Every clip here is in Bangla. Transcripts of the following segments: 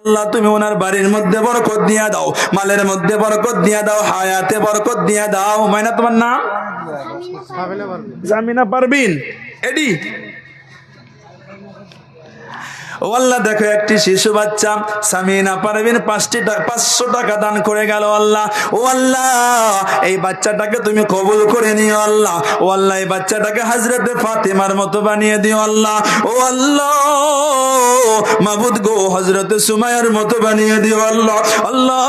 আল্লাহ তুমি ওনার বাড়ির মধ্যে বরকত দিয়া দাও, মালের মধ্যে বরকত দিয়া দাও, হায়াতে বরকত দিয়া দাও। মাইনা তোমার নাম জামিনা পারবিন এডি। ও আল্লাহ দেখো একটি শিশু বাচ্চা সামিনা পারবিন 500 টাকা দান করে গেল আল্লাহ। ও আল্লাহ এই বাচ্চাটাকে তুমি কবুল করে নিও আল্লাহ। ও আল্লাহ এই বাচ্চাটাকে হযরতে ফাতেমার মতো বানিয়ে দিও আল্লাহ। ও আল্লাহ মাবুদ গো হযরতে সুমাইয়ার মতো বানিয়ে দিও আল্লাহ। আল্লাহ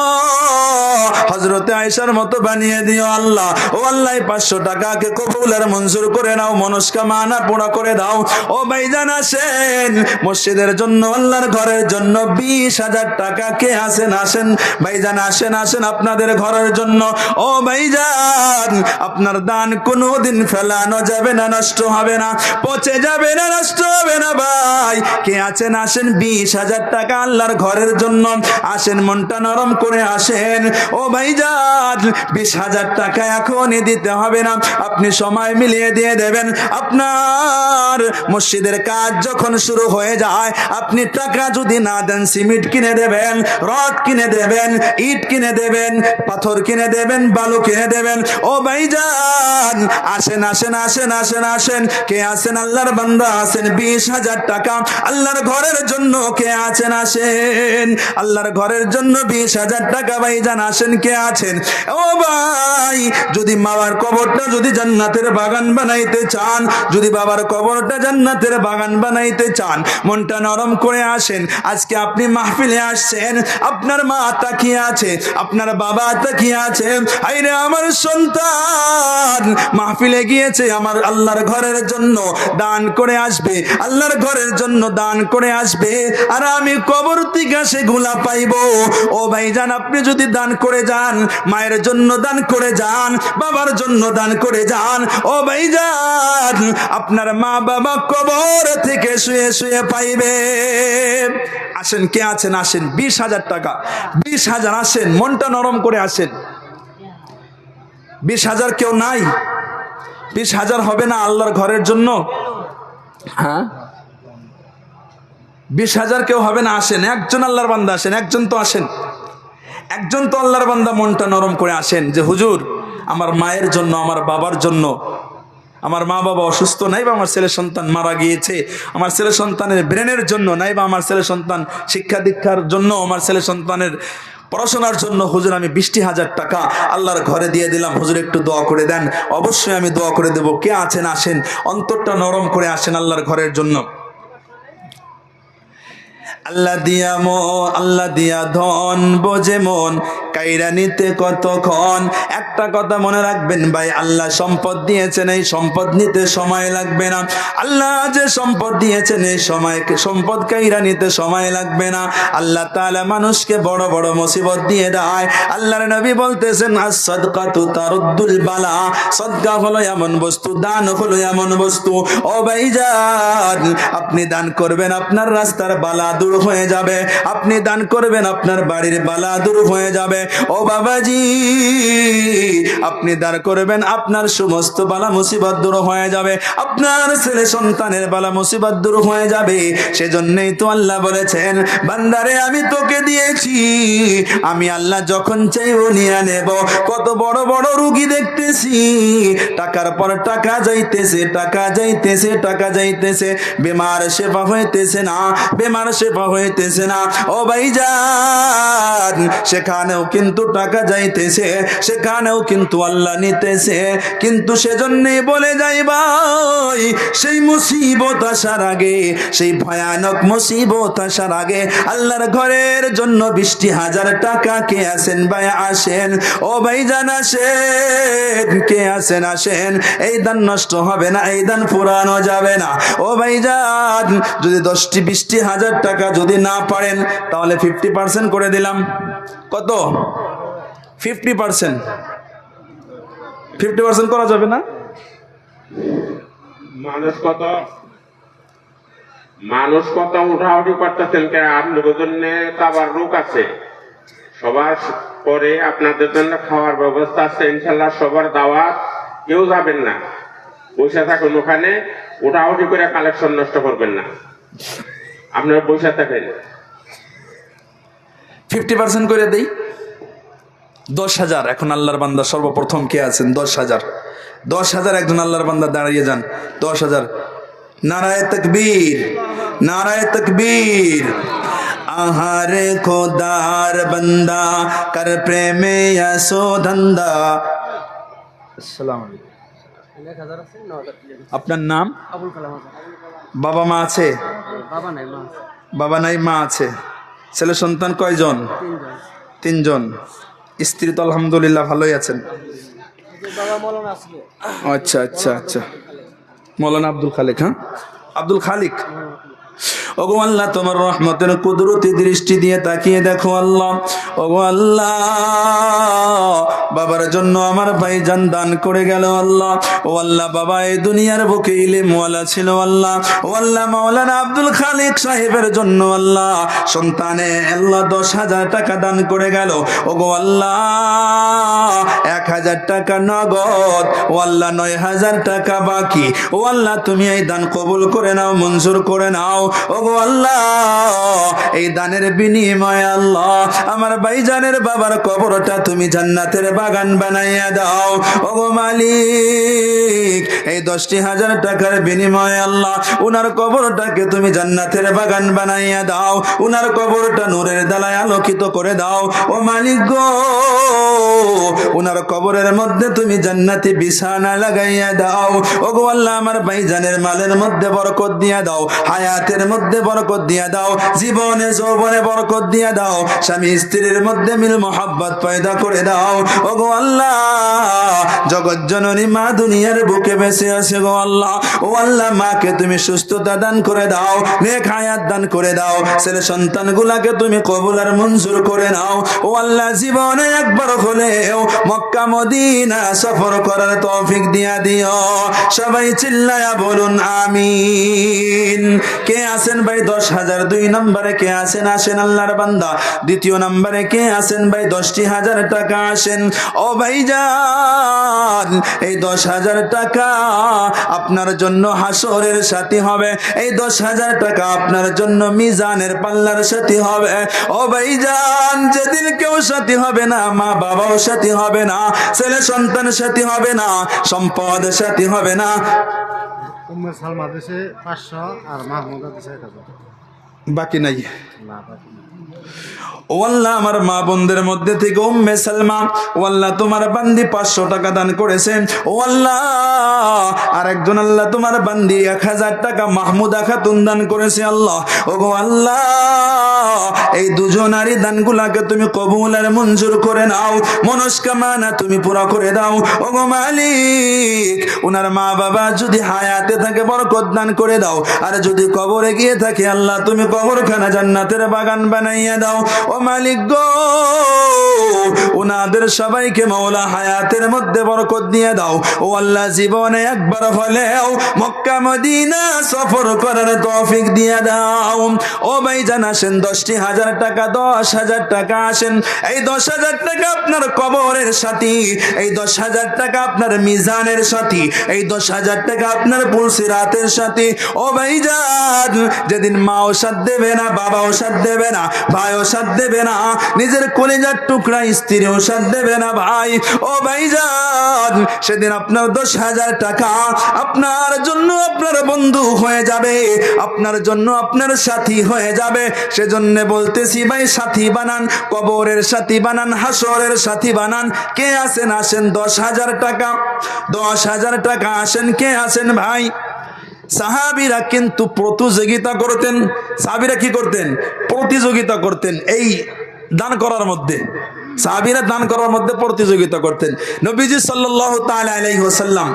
হযরতে আয়েশার মতো বানিয়ে দিও আল্লাহ। ও আল্লাহ 500 টাকাকে কবুল আর মঞ্জুর করে নাও, মনস্কামনা পুরা করে দাও। ও ভাইজান আসেন মসজিদের জন্য, আল্লাহর ঘরের জন্য 20,000 টাকা কে আসেন? আসেন ভাইজান, আসেন আসেন আপনাদের ঘরের জন্য। ও ভাইজান আপনার দান কোনোদিন ফেলানো যাবে না, নষ্ট হবে না, পচে যাবে না, নষ্ট হবে না। ভাই কে আছেন? আসেন 20,000 টাকা আল্লাহর ঘরের জন্য। আসেন মনটা নরম করে আসেন। ও ভাইজান 20,000 টাকা এখনই দিতে হবে না, আপনি সময় মিলিয়ে দিয়ে দেবেন। আপনার মসজিদের কাজ যখন শুরু হয়ে যায় আপনি টাকা যদি না দেন, সিমেন্ট কিনে দেবেন, রড কিনে দেবেন, ইট কিনে দেবেন, পাথর কিনে দেবেন, বালু কিনে দেবেন। ও ভাইজান আসেন আসেন আসেন আসেন আসেন। কে আছেন আল্লাহর বান্দা? আসেন 20,000 টাকা আল্লাহর ঘরের জন্য কে আছেন? আসেন আল্লাহর ঘরের জন্য 20,000 টাকা ভাইজান আসেন। কে আছেন? ও ভাই যদি বাবার কবরটা যদি জান্নাতের বাগান বানাইতে চান, যদি বাবার কবরটা জান্নাতের বাগান বানাইতে চান, মনটা নরম করে আসেন। আজকে আপনি মাহফিলে আসছেন, আপনার মা তাকিয়ে আছে, আপনার বাবা তাকিয়ে আছে, আইরে আমার সন্তান মাহফিলে গিয়েছে, আমার আল্লাহর ঘরের জন্য দান করে আসবে, আল্লাহর ঘরের জন্য দান করে আসবে, আর আমি কবর থেকে সেগুলা পাইবো। ও ভাইজান আপনি যদি দান করে যান, মায়ের জন্য দান করে যান, বাবার জন্য দান করে যান, ও ভাইজান আপনার মা বাবা কবর থেকে শুয়ে শুয়ে পাইবে। আসেন কে আছেন? আসেন 20,000 টাকা 20,000 আসেন, মনটা নরম করে আসেন। 20,000 কেউ নাই? 20,000 হবে না আল্লাহর ঘরের জন্য? হ্যাঁ 20,000 কেউ হবে না? আসেন একজন আল্লাহর বান্দা আসেন, একজন তো আসেন, একজন তো আল্লাহর বান্দা মনটা নরম করে আসেন যে হুজুর আমার মায়ের জন্য, আমার বাবার জন্য, আমার মা বাবা অসুস্থ, নাই বা আমার ছেলে সন্তান মারা গিয়েছে, আমার ছেলে সন্তানের ব্রেনের জন্য, নাই বা আমার ছেলে সন্তান শিক্ষা দীক্ষার জন্য, আমার ছেলে সন্তানের পড়াশোনার জন্য, হুজুর আমি 20,000 টাকা আল্লাহর ঘরে দিয়ে দিলাম, হুজুর একটু দোয়া করে দেন। অবশ্যই আমি দোয়া করে দেব। কে আছেন? আসেন, অন্তরটা নরম করে আসেন আল্লাহর ঘরের জন্য। আল্লাহ দিয়া আল্লাহ দিয়া ধন বোঝে মন, কাইরা নিতে কতক্ষণ। একটা কথা মনে রাখবেন ভাই, আল্লাহ সম্পদ দিয়েছেন, এই সম্পদ নিতে সময় লাগবে না। আল্লাহ যে সম্পদ দিয়েছেন এই সম্পদ কাইরা নিতে সময় লাগবে না। আল্লাহ তাআলা মানুষকে বড় বড় মুসিবত দিয়ে দেয়। আল্লাহর নবী বলতেছেন আস-সাদকাতু তারুদ্দুল বালা, সদকা হলো এমন বস্তু, দান হলো এমন বস্তু। ও ভাইজান আপনি দান করবেন, আপনার রাস্তার বালা দূর হয়ে যাবে। আপনি দান করবেন, আপনার বাড়ির বালা দূর হয়ে যাবে। ও বাবাজি আপনি দান করবেন, আপনার সমস্ত বালা মুসিবত দূর হয়ে যাবে, আপনার ছেলে সন্তানের বালা মুসিবত দূর হয়ে যাবে। সেজন্যই তো আল্লাহ বলেছেন বান্দারে আমি তোকে দিয়েছি, আমি আল্লাহ যখন চাইবো নিয়ে নেব। কত বড় বড় রোগী দেখতেছি, টাকার পর টাকা যাইতেছে, টাকা যাইতেছে, টাকা যাইতেছে, বেমার সেবা হইতেছে না, বেমার সেবা হইতেছে না। ও ভাইজান সেখানেও কিন্তু টাকা যাইতেছে, সেখানেও কিন্তু আল্লাহ নিতেছে। কিন্তু সেজন্যই বলে যাই ভাই, সেই মুসিবত আসার আগে, সেই ভয়ানক মুসিবত আসার আগে আল্লাহর ঘরের জন্য 20,000 টাকা কে আছেন ভাই? আসেন। ও ভাইজান আসেন, কে আছেন? আসেন। এই দান নষ্ট হবে না, এই দান ফুরানো যাবে না। ও ভাইজান যদি 10-20,000 টাকা যদি না পারেন তাহলে 50% করে দিলাম। কত? 50%। 50% করা যাবে না? মানুষ কত উঠাউঠি করতেছেন, আপনাদের জন্য খাবার রোগ আছে, সবার পরে আপনাদের জন্য খাওয়ার ব্যবস্থা আছে ইনশাল্লাহ। সবার দাওয়াত, কেউ যাবেন না, বসে থাকুন ওখানে, উঠাউঠি করে কালেকশন নষ্ট করবেন না, আপনারা বসে থাকেন। 50% করে দেই, 10,000। এখন আল্লাহর বান্দা সর্বপ্রথম কে আছেন? 10,000। 10,000 একজন আল্লাহর বান্দা দাঁড়িয়ে যান। 10,000। নারায়ে তাকবীর, নারায়ে তাকবীর। আহারে খোদার বান্দা কর প্রেমে আসো ধান্দা। আসসালামু আলাইকুম। আপনার নাম? আবুল কালাম। বাবা মা আছে? বাবা নাই, মা। বাবা নাই, মা আছে। ছেলে সন্তান কয়জন? 3 জন। স্ত্রী তো আলহামদুলিল্লাহ ভালোই আছেন। বাবা মৌলানা আসলো। আচ্ছা আচ্ছা আচ্ছা, মৌলানা আব্দুল খালিক। হ্যাঁ, আব্দুল খালিক। ওগো আল্লাহ, তোমার রহমতের কুদরতি দৃষ্টি দিয়ে তাকিয়ে দেখো আল্লাহ। ওগো আল্লাহ, বাবার জন্য আমার ভাইজান দান করে গেল আল্লাহ। ও আল্লাহ, বাবা এই দুনিয়ার বুকে ইলমওয়ালা ছিল আল্লাহ। ও আল্লাহ, মাওলানা আব্দুল খালিক সাহেবের জন্য আল্লাহ সন্তানে আল্লাহ 10,000 টাকা দান করে গেল। ওগো আল্লাহ, 1,000 টাকা নগদ, ও আল্লাহ 9,000 টাকা বাকি। ও আল্লাহ, তুমি এই দান কবুল করে নাও, মঞ্জুর করে নাও। ওগো আল্লাহ, এই দানের বিনিময়ে আল্লাহ আমার ভাইজানের বাবার কবরটা তুমি জান্নাতের বাগান বানাইয়া দাও। ওগো মালিক, এই 10,000 টাকার বিনিময়ে আল্লাহ উনার কবরটাকে তুমি জান্নাতের বাগান বানাইয়া দাও। উনার কবরটা নূরের দ্বারায় আলোকিত করে দাও। ও মালিক গো, উনার কবরের মধ্যে তুমি জান্নাতি বিছানা লাগাইয়া দাও। ওগো আল্লাহ, আমার ভাইজানের মালের মধ্যে বরকত দিয়া দাও, হায়াতের মধ্যে বরকত দিয়া দাও, জীবনে যৌবনে বরকত দিয়া দাও, স্বামী স্ত্রীর মধ্যে মিল মোহাব্বত পয়দা করে দাও। ওগো আল্লাহ, জগৎ জননী মা দুনিয়ার বুকে বেঁচে আছে গো আল্লাহ। ও আল্লাহ, মাকে তুমি সুস্থতা দান করে দাও, নেক হায়াত দান করে দাও, ছেলে সন্তান গুলাকে তুমি কবুল আর মঞ্জুর করে নাও। ও আল্লাহ, জীবনে একবার হলেও মক্কা মদিনা সফর করার তৌফিক দিয়া দিও। সবাই চিল্লায়া বলুন আমিন। কে আছেন ভাই 10,000? 2 নম্বরে কে আছেন? আসেন আল্লাহর বান্দা। 2য় নম্বরে কে আছেন ভাই? 10,000 টাকা আসেন। ও ভাইজান, এই 10,000 টাকা আপনার জন্য হাসরের সাথী হবে। এই 10,000 টাকা আপনার জন্য মিজানের পাল্লার সাথী হবে। ও ভাইজান, যেদিন কেউ সাথী হবে না, মা বাবাও সাথী হবে না, ছেলে সন্তান সাথী হবে না, সম্পদ সাথী হবে না। উম্মে সালমা দিছে 500 আর মাহমুদা দিছে 1000। বাকি নাই। না, বাকি নাই। ও আল্লাহ, আমার মা বোনদের মধ্যে থেকে উম্মে সালমা, ও আল্লাহ তোমার বান্দি 500 টাকা দান করেছেন। ও আল্লাহ, আর একজন আল্লাহ তোমার বান্দি 1,000 টাকা মাহমুদা খাতুন দান করেছে আল্লাহ। ওগো আল্লাহ, এই দুজনারই দানগুলাকে তুমি কবুল আর মঞ্জুর করে নাও, মনস্কামনা তুমি পুরা করে দাও। ওগো মালিক, ওনার মা বাবা যদি হায়াতে থাকে বরকত দান করে দাও, আর যদি কবরে গিয়ে থাকে আল্লাহ তুমি কবরখানা জান্নাতের বাগান বানাইয়া দাও। ও মালিক গো, ওনাদের সবাইকে মাওলা হায়াতের মধ্যে বরকত দিয়ে দাও। ও আল্লাহ, জীবনে একবার হলেও মক্কা মদিনা সফর করার তৌফিক দিয়ে দাও। ও ভাইজান, আসেন 10,000 টাকা, 10,000 টাকা আসেন। এই 10,000 টাকা আপনার কবরের সাথী, এই 10,000 টাকা আপনার মিজানের সাথী, এই 10,000 টাকা আপনার পুলসিরাতের সাথী। ও ভাইজান, যেদিন মাও সাথ দেবে না, বাবাও সাথ দেবে না, ভাইও সাথ দেবে না, নিজের কলিজার টুকরা স্ত্রীও সাথ দেবে না ভাই। ও ভাইজান, সেদিন আপনার 10,000 টাকা আপনার জন্য আপনার বন্ধু হয়ে যাবে, আপনার জন্য আপনার সাথী হয়ে যাবে। সেজন্য বলতেছি ভাই, সাথী বানান, কবরের সাথী বানান, হাসরের সাথী বানান। কে আছেন? আসেন 10,000 টাকা, 10,000 টাকা আসেন। কে আছেন ভাই? সাহাবীরা কিন্তু প্রতিযোগিতা করতেন। সাহাবীরা কি করতেন? প্রতিযোগিতা করতেন এই দান করার মধ্যে। সাহাবীরা দান করার মধ্যে প্রতিযোগিতা করতেন। নবীজি সাল্লাল্লাহু তাআলা আলাইহি ওয়াসাল্লাম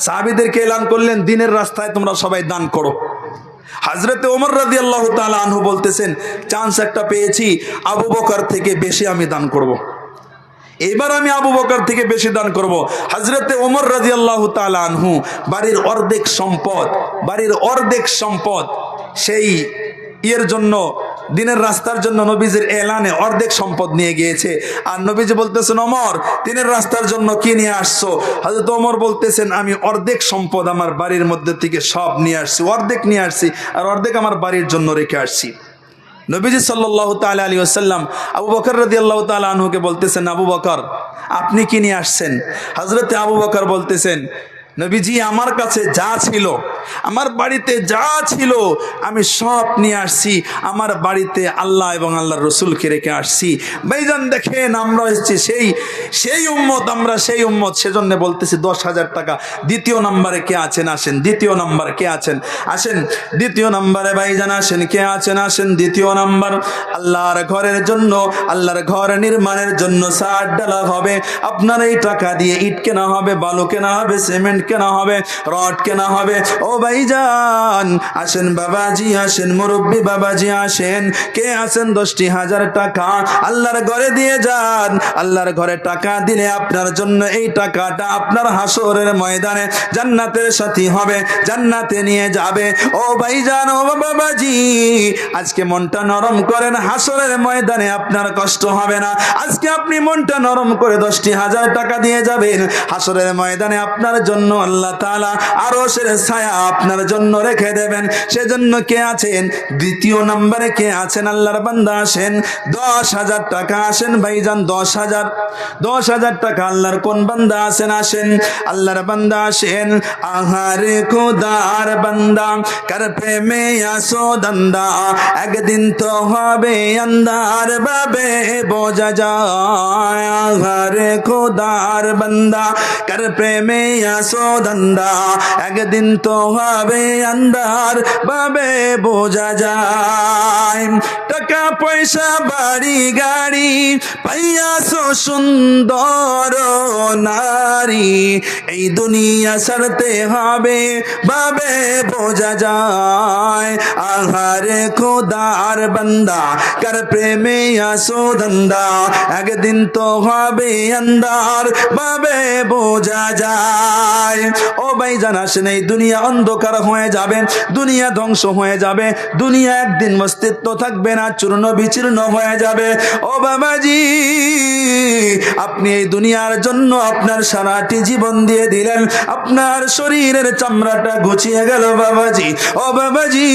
সাহাবীদেরকে এলান করলেন, দিনের রাস্তায় তোমরা সবাই দান করো। হযরতে ওমর রাদিয়াল্লাহু তাআলা আনহু বলতেছেন, চান্স একটা পেয়েছি, আবু বকর থেকে বেশি আমি দান করব। এবার আমি আবু বকর থেকে বেশি দান করব। হযরতে ওমর রাদিয়াল্লাহু তাআলা আনহু বাড়ির অর্ধেক সম্পদ সেই এর জন্য, দিনের রাস্তার জন্য নবীজির এলানে অর্ধেক সম্পদ নিয়ে গিয়েছে। আর নবীজি বলতেছেন, ওমর দিনের রাস্তার জন্য কি নিয়ে আসছো? হযরত ওমর বলতেছেন, আমি অর্ধেক সম্পদ আমার বাড়ির মধ্যে থেকে সব নিয়ে আসছি, অর্ধেক নিয়ে আসছি, আর অর্ধেক আমার বাড়ির জন্য রেখে আসছি। নবীজি সাল্লাল্লাহু তাআলা আলাইহি ওয়াসাল্লাম আবু বকর রাদিয়াল্লাহু তাআলা আনহুকে বলতেছেন, আবু বকর আপনি কি নিয়ে আসছেন? হযরতে আবু বকর বলতেছেন, নবীজি আমার কাছে যা ছিল, আমার বাড়িতে যা ছিল আমি সব নিয়ে আসছি, আমার বাড়িতে আল্লাহ এবং আল্লাহর রসুলকে রেখে আসছি। ভাইজান দেখেন, আমরা হচ্ছে সেই উম্মত, আমরা সেই উম্মত, সেজন্য বলতেছি 10,000 টাকা। দ্বিতীয় নম্বরে কে আছেন আসেন, দ্বিতীয় নম্বরে কে আছেন আসেন, দ্বিতীয় নম্বরে ভাইজান আসেন, কে আছেন আসেন। দ্বিতীয় নম্বর, আল্লাহর ঘরের জন্য, আল্লাহর ঘর নির্মাণের জন্য সার ডালা হবে। আপনার এই টাকা দিয়ে ইট কেনা হবে, বালু কেনা হবে, সিমেন্ট কেনা হবে, রড কেনা হবে। ও ভাইজান আসেন, বাবাজি আসেন, মুরব্বী বাবাজি আসেন, কে আছেন 10,000 টাকা আল্লাহর ঘরে দিয়ে যান। আল্লাহর ঘরে টাকা দিলে আপনার জন্য এই টাকাটা আপনার হাসরের ময়দানে জান্নাতের সাথী হবে, জান্নাতে নিয়ে যাবে। ও ভাইজান, ও বাবাজি আজকে মনটা নরম করেন, হাসরের ময়দানে আপনার কষ্ট হবে না। আজকে আপনি মনটা নরম করে 10,000 টাকা দিয়ে যাবেন, হাসরের ময়দানে আপনার জন্য আল্লাহ তাআলা আরশের ছায়া আপনার জন্য রেখে দেবেন। সেজন্য কে আছেন দ্বিতীয় নম্বরে, কে আছেন আল্লাহর বান্দা আসেন, 10,000 টাকা আসেন ভাইজান, 10,000 টাকা আল্লাহর কোন বান্দা আছেন আসেন, আল্লাহর বান্দা আসেন। আহারে খোদার বান্দা কার প্রেমে আসো দান্দা, একদিন তো হবে আন্দার বাবে বোঝা যায়। আহারে খোদার বান্দা কার প্রেমে আসো দান্দা, একদিন তো হবে আন্দার বাবে বোঝা যায়। টাকা পয়সা বাড়ি গাড়ি পাইয়াছো সুন্দর নারী, এই দুনিয়া ছাড়তে হবে বাবে বোঝা যায়। আহারে খোদার বান্দা কার প্রেমে আসো ধান্দা, একদিন তো হবে আন্দার বাবে বোঝা যায়। ও ভাইজান আসেন, এই দুনিয়া অন্ধকার হয়ে যাবে, দুনিয়া ধ্বংস হয়ে যাবে, দুনিয়া একদিন অস্তিত্ব থাকবে না, চূর্ণ বিচূর্ণ হয়ে যাবে। ও বাবাজি আপনি এই দুনিয়ার জন্য আপনার সারাটি জীবন দিয়ে দিলেন, আপনার শরীরের চামড়াটা ঘুচিয়ে গেল বাবাজি। ও বাবাজি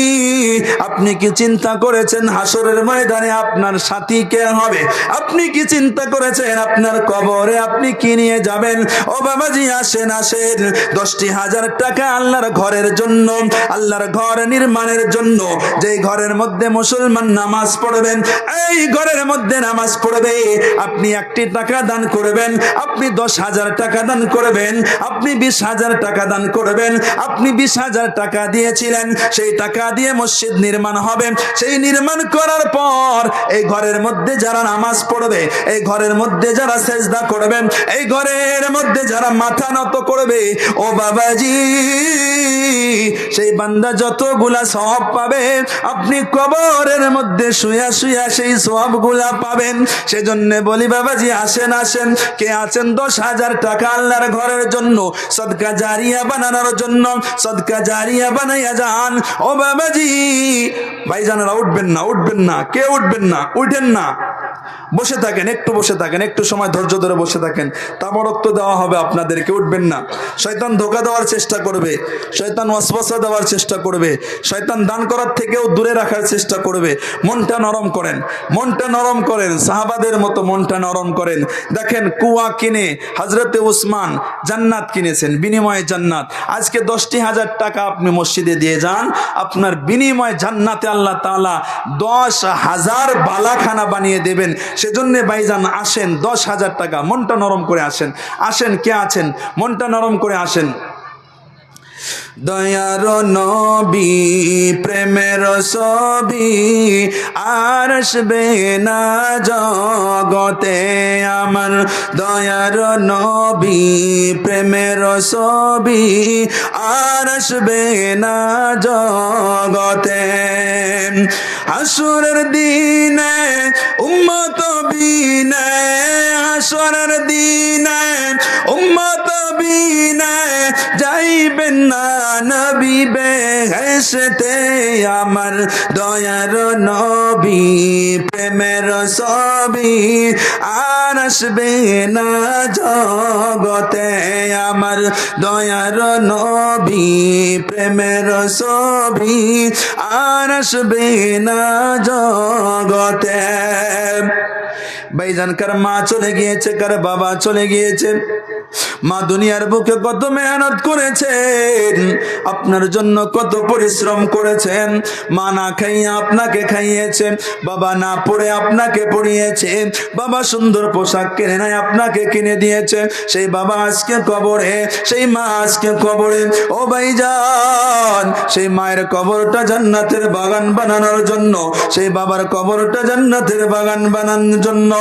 আপনি কি চিন্তা করেছেন হাসরের ময়দানে আপনার সাথী কে হবে? আপনি কি চিন্তা করেছেন আপনার কবরে আপনি কি নিয়ে যাবেন? ও বাবাজি আসেন আসেন, 10,000 টাকা আল্লাহর ঘরের জন্য, আল্লাহর ঘর নির্মাণের জন্য, যেই ঘরের মধ্যে মুসলমান নামাজ পড়বেন, এই ঘরের মধ্যে নামাজ পড়বে, আপনি 1 টাকা দান করবেন, আপনি 10,000 টাকা দান করবেন, আপনি 20,000 টাকা দান করবেন। আপনি 20,000 টাকা দিয়েছিলেন, সেই টাকা দিয়ে মসজিদ নির্মাণ হবে। সেই নির্মাণ করার পর এই ঘরের মধ্যে যারা নামাজ পড়বে, এই ঘরের মধ্যে যারা সেজদা করবেন, এই ঘরের মধ্যে যারা মাথা নত করবে, ও বাবাজি সেই বান্দা যতগুলা সওয়াব পাবে, আপনি কবরের মধ্যে শুয়া শুয়া সেই সওয়াবগুলা পাবেন। সেজন্য বলি বাবাজি আসেন আসেন, কে আছেন 10,000 টাকা আল্লাহর ঘরের জন্য সদকা জারিয়া বানানোর জন্য, সদকা জারিয়া বানাইয়া যান। ও বাবাজি ভাইজানেরা উঠবেন না, উঠবেন না, কে উঠবেন না, উঠেন না, বসে থাকেন, একটু বসে থাকেন, একটু সময় ধৈর্য ধরে বসে থাকেন, তাবারক তো দেওয়া হবে আপনাদেরকে। উঠবেন না, শয়তান ধোঁকা দেওয়ার চেষ্টা করবে, শয়তান ওয়াসওয়াসা দেওয়ার চেষ্টা করবে, শয়তান দান করার থেকেও দূরে রাখার চেষ্টা করবে। মনটা নরম করেন, মনটা নরম করেন, সাহাবাদের মতো মনটা নরম করেন। দেখেন কুয়া কিনে হযরতে উসমান জান্নাত কিনেছেন, বিনিময়ে জান্নাত। আজকে 10,000 টাকা আপনি মসজিদে দিয়ে যান, আপনার বিনিময়ে জান্নাতে আল্লাহ তাআলা 10,000 বালাখানা বানিয়ে দেবেন। সেজন্য ভাইজান আসেন, 10,000 টাকা, মনটা নরম করে আসেন, আসেন, কে আছেন মনটা নরম করে আসেন। দয়ার নবী প্রেমের ছবি আর আসবে না জগতে আমার, দয়ার নবী প্রেমের ছবি আর আসবে না জগতে। হাসরের দিনে উম্মত বিনে, হাসরের দিনে উম্মত বিনে মদিনা যাইবেন না নবী বেহেশতে আমার দয়ার নবী প্রেমের ছবি আর আসবে না জগতে আমার দয়ার নবী প্রেমের ছবি আর আসবে না জগতে। ভাইজানকার মা চলে গিয়েছে, কার বাবা চলে গিয়েছে। মা দুনিয়ার বুকে কত মেহনত করেছেন, আপনার জন্য কত পরিশ্রম করেছেন। মা না খাইয়ে আপনাকে খাইয়েছে, বাবা না পড়ে আপনাকে পড়িয়েছে, বাবা সুন্দর পোশাক কিনে নাই আপনাকে কিনে দিয়েছে। সেই বাবা আজকে কবরে, সেই মা আজকে কবরে। ও ভাইজান, সেই মায়ের কবরটা জান্নাতের বাগান বানানোর জন্য, সেই বাবার কবরটা জান্নাতের বাগান বানানোর জন্য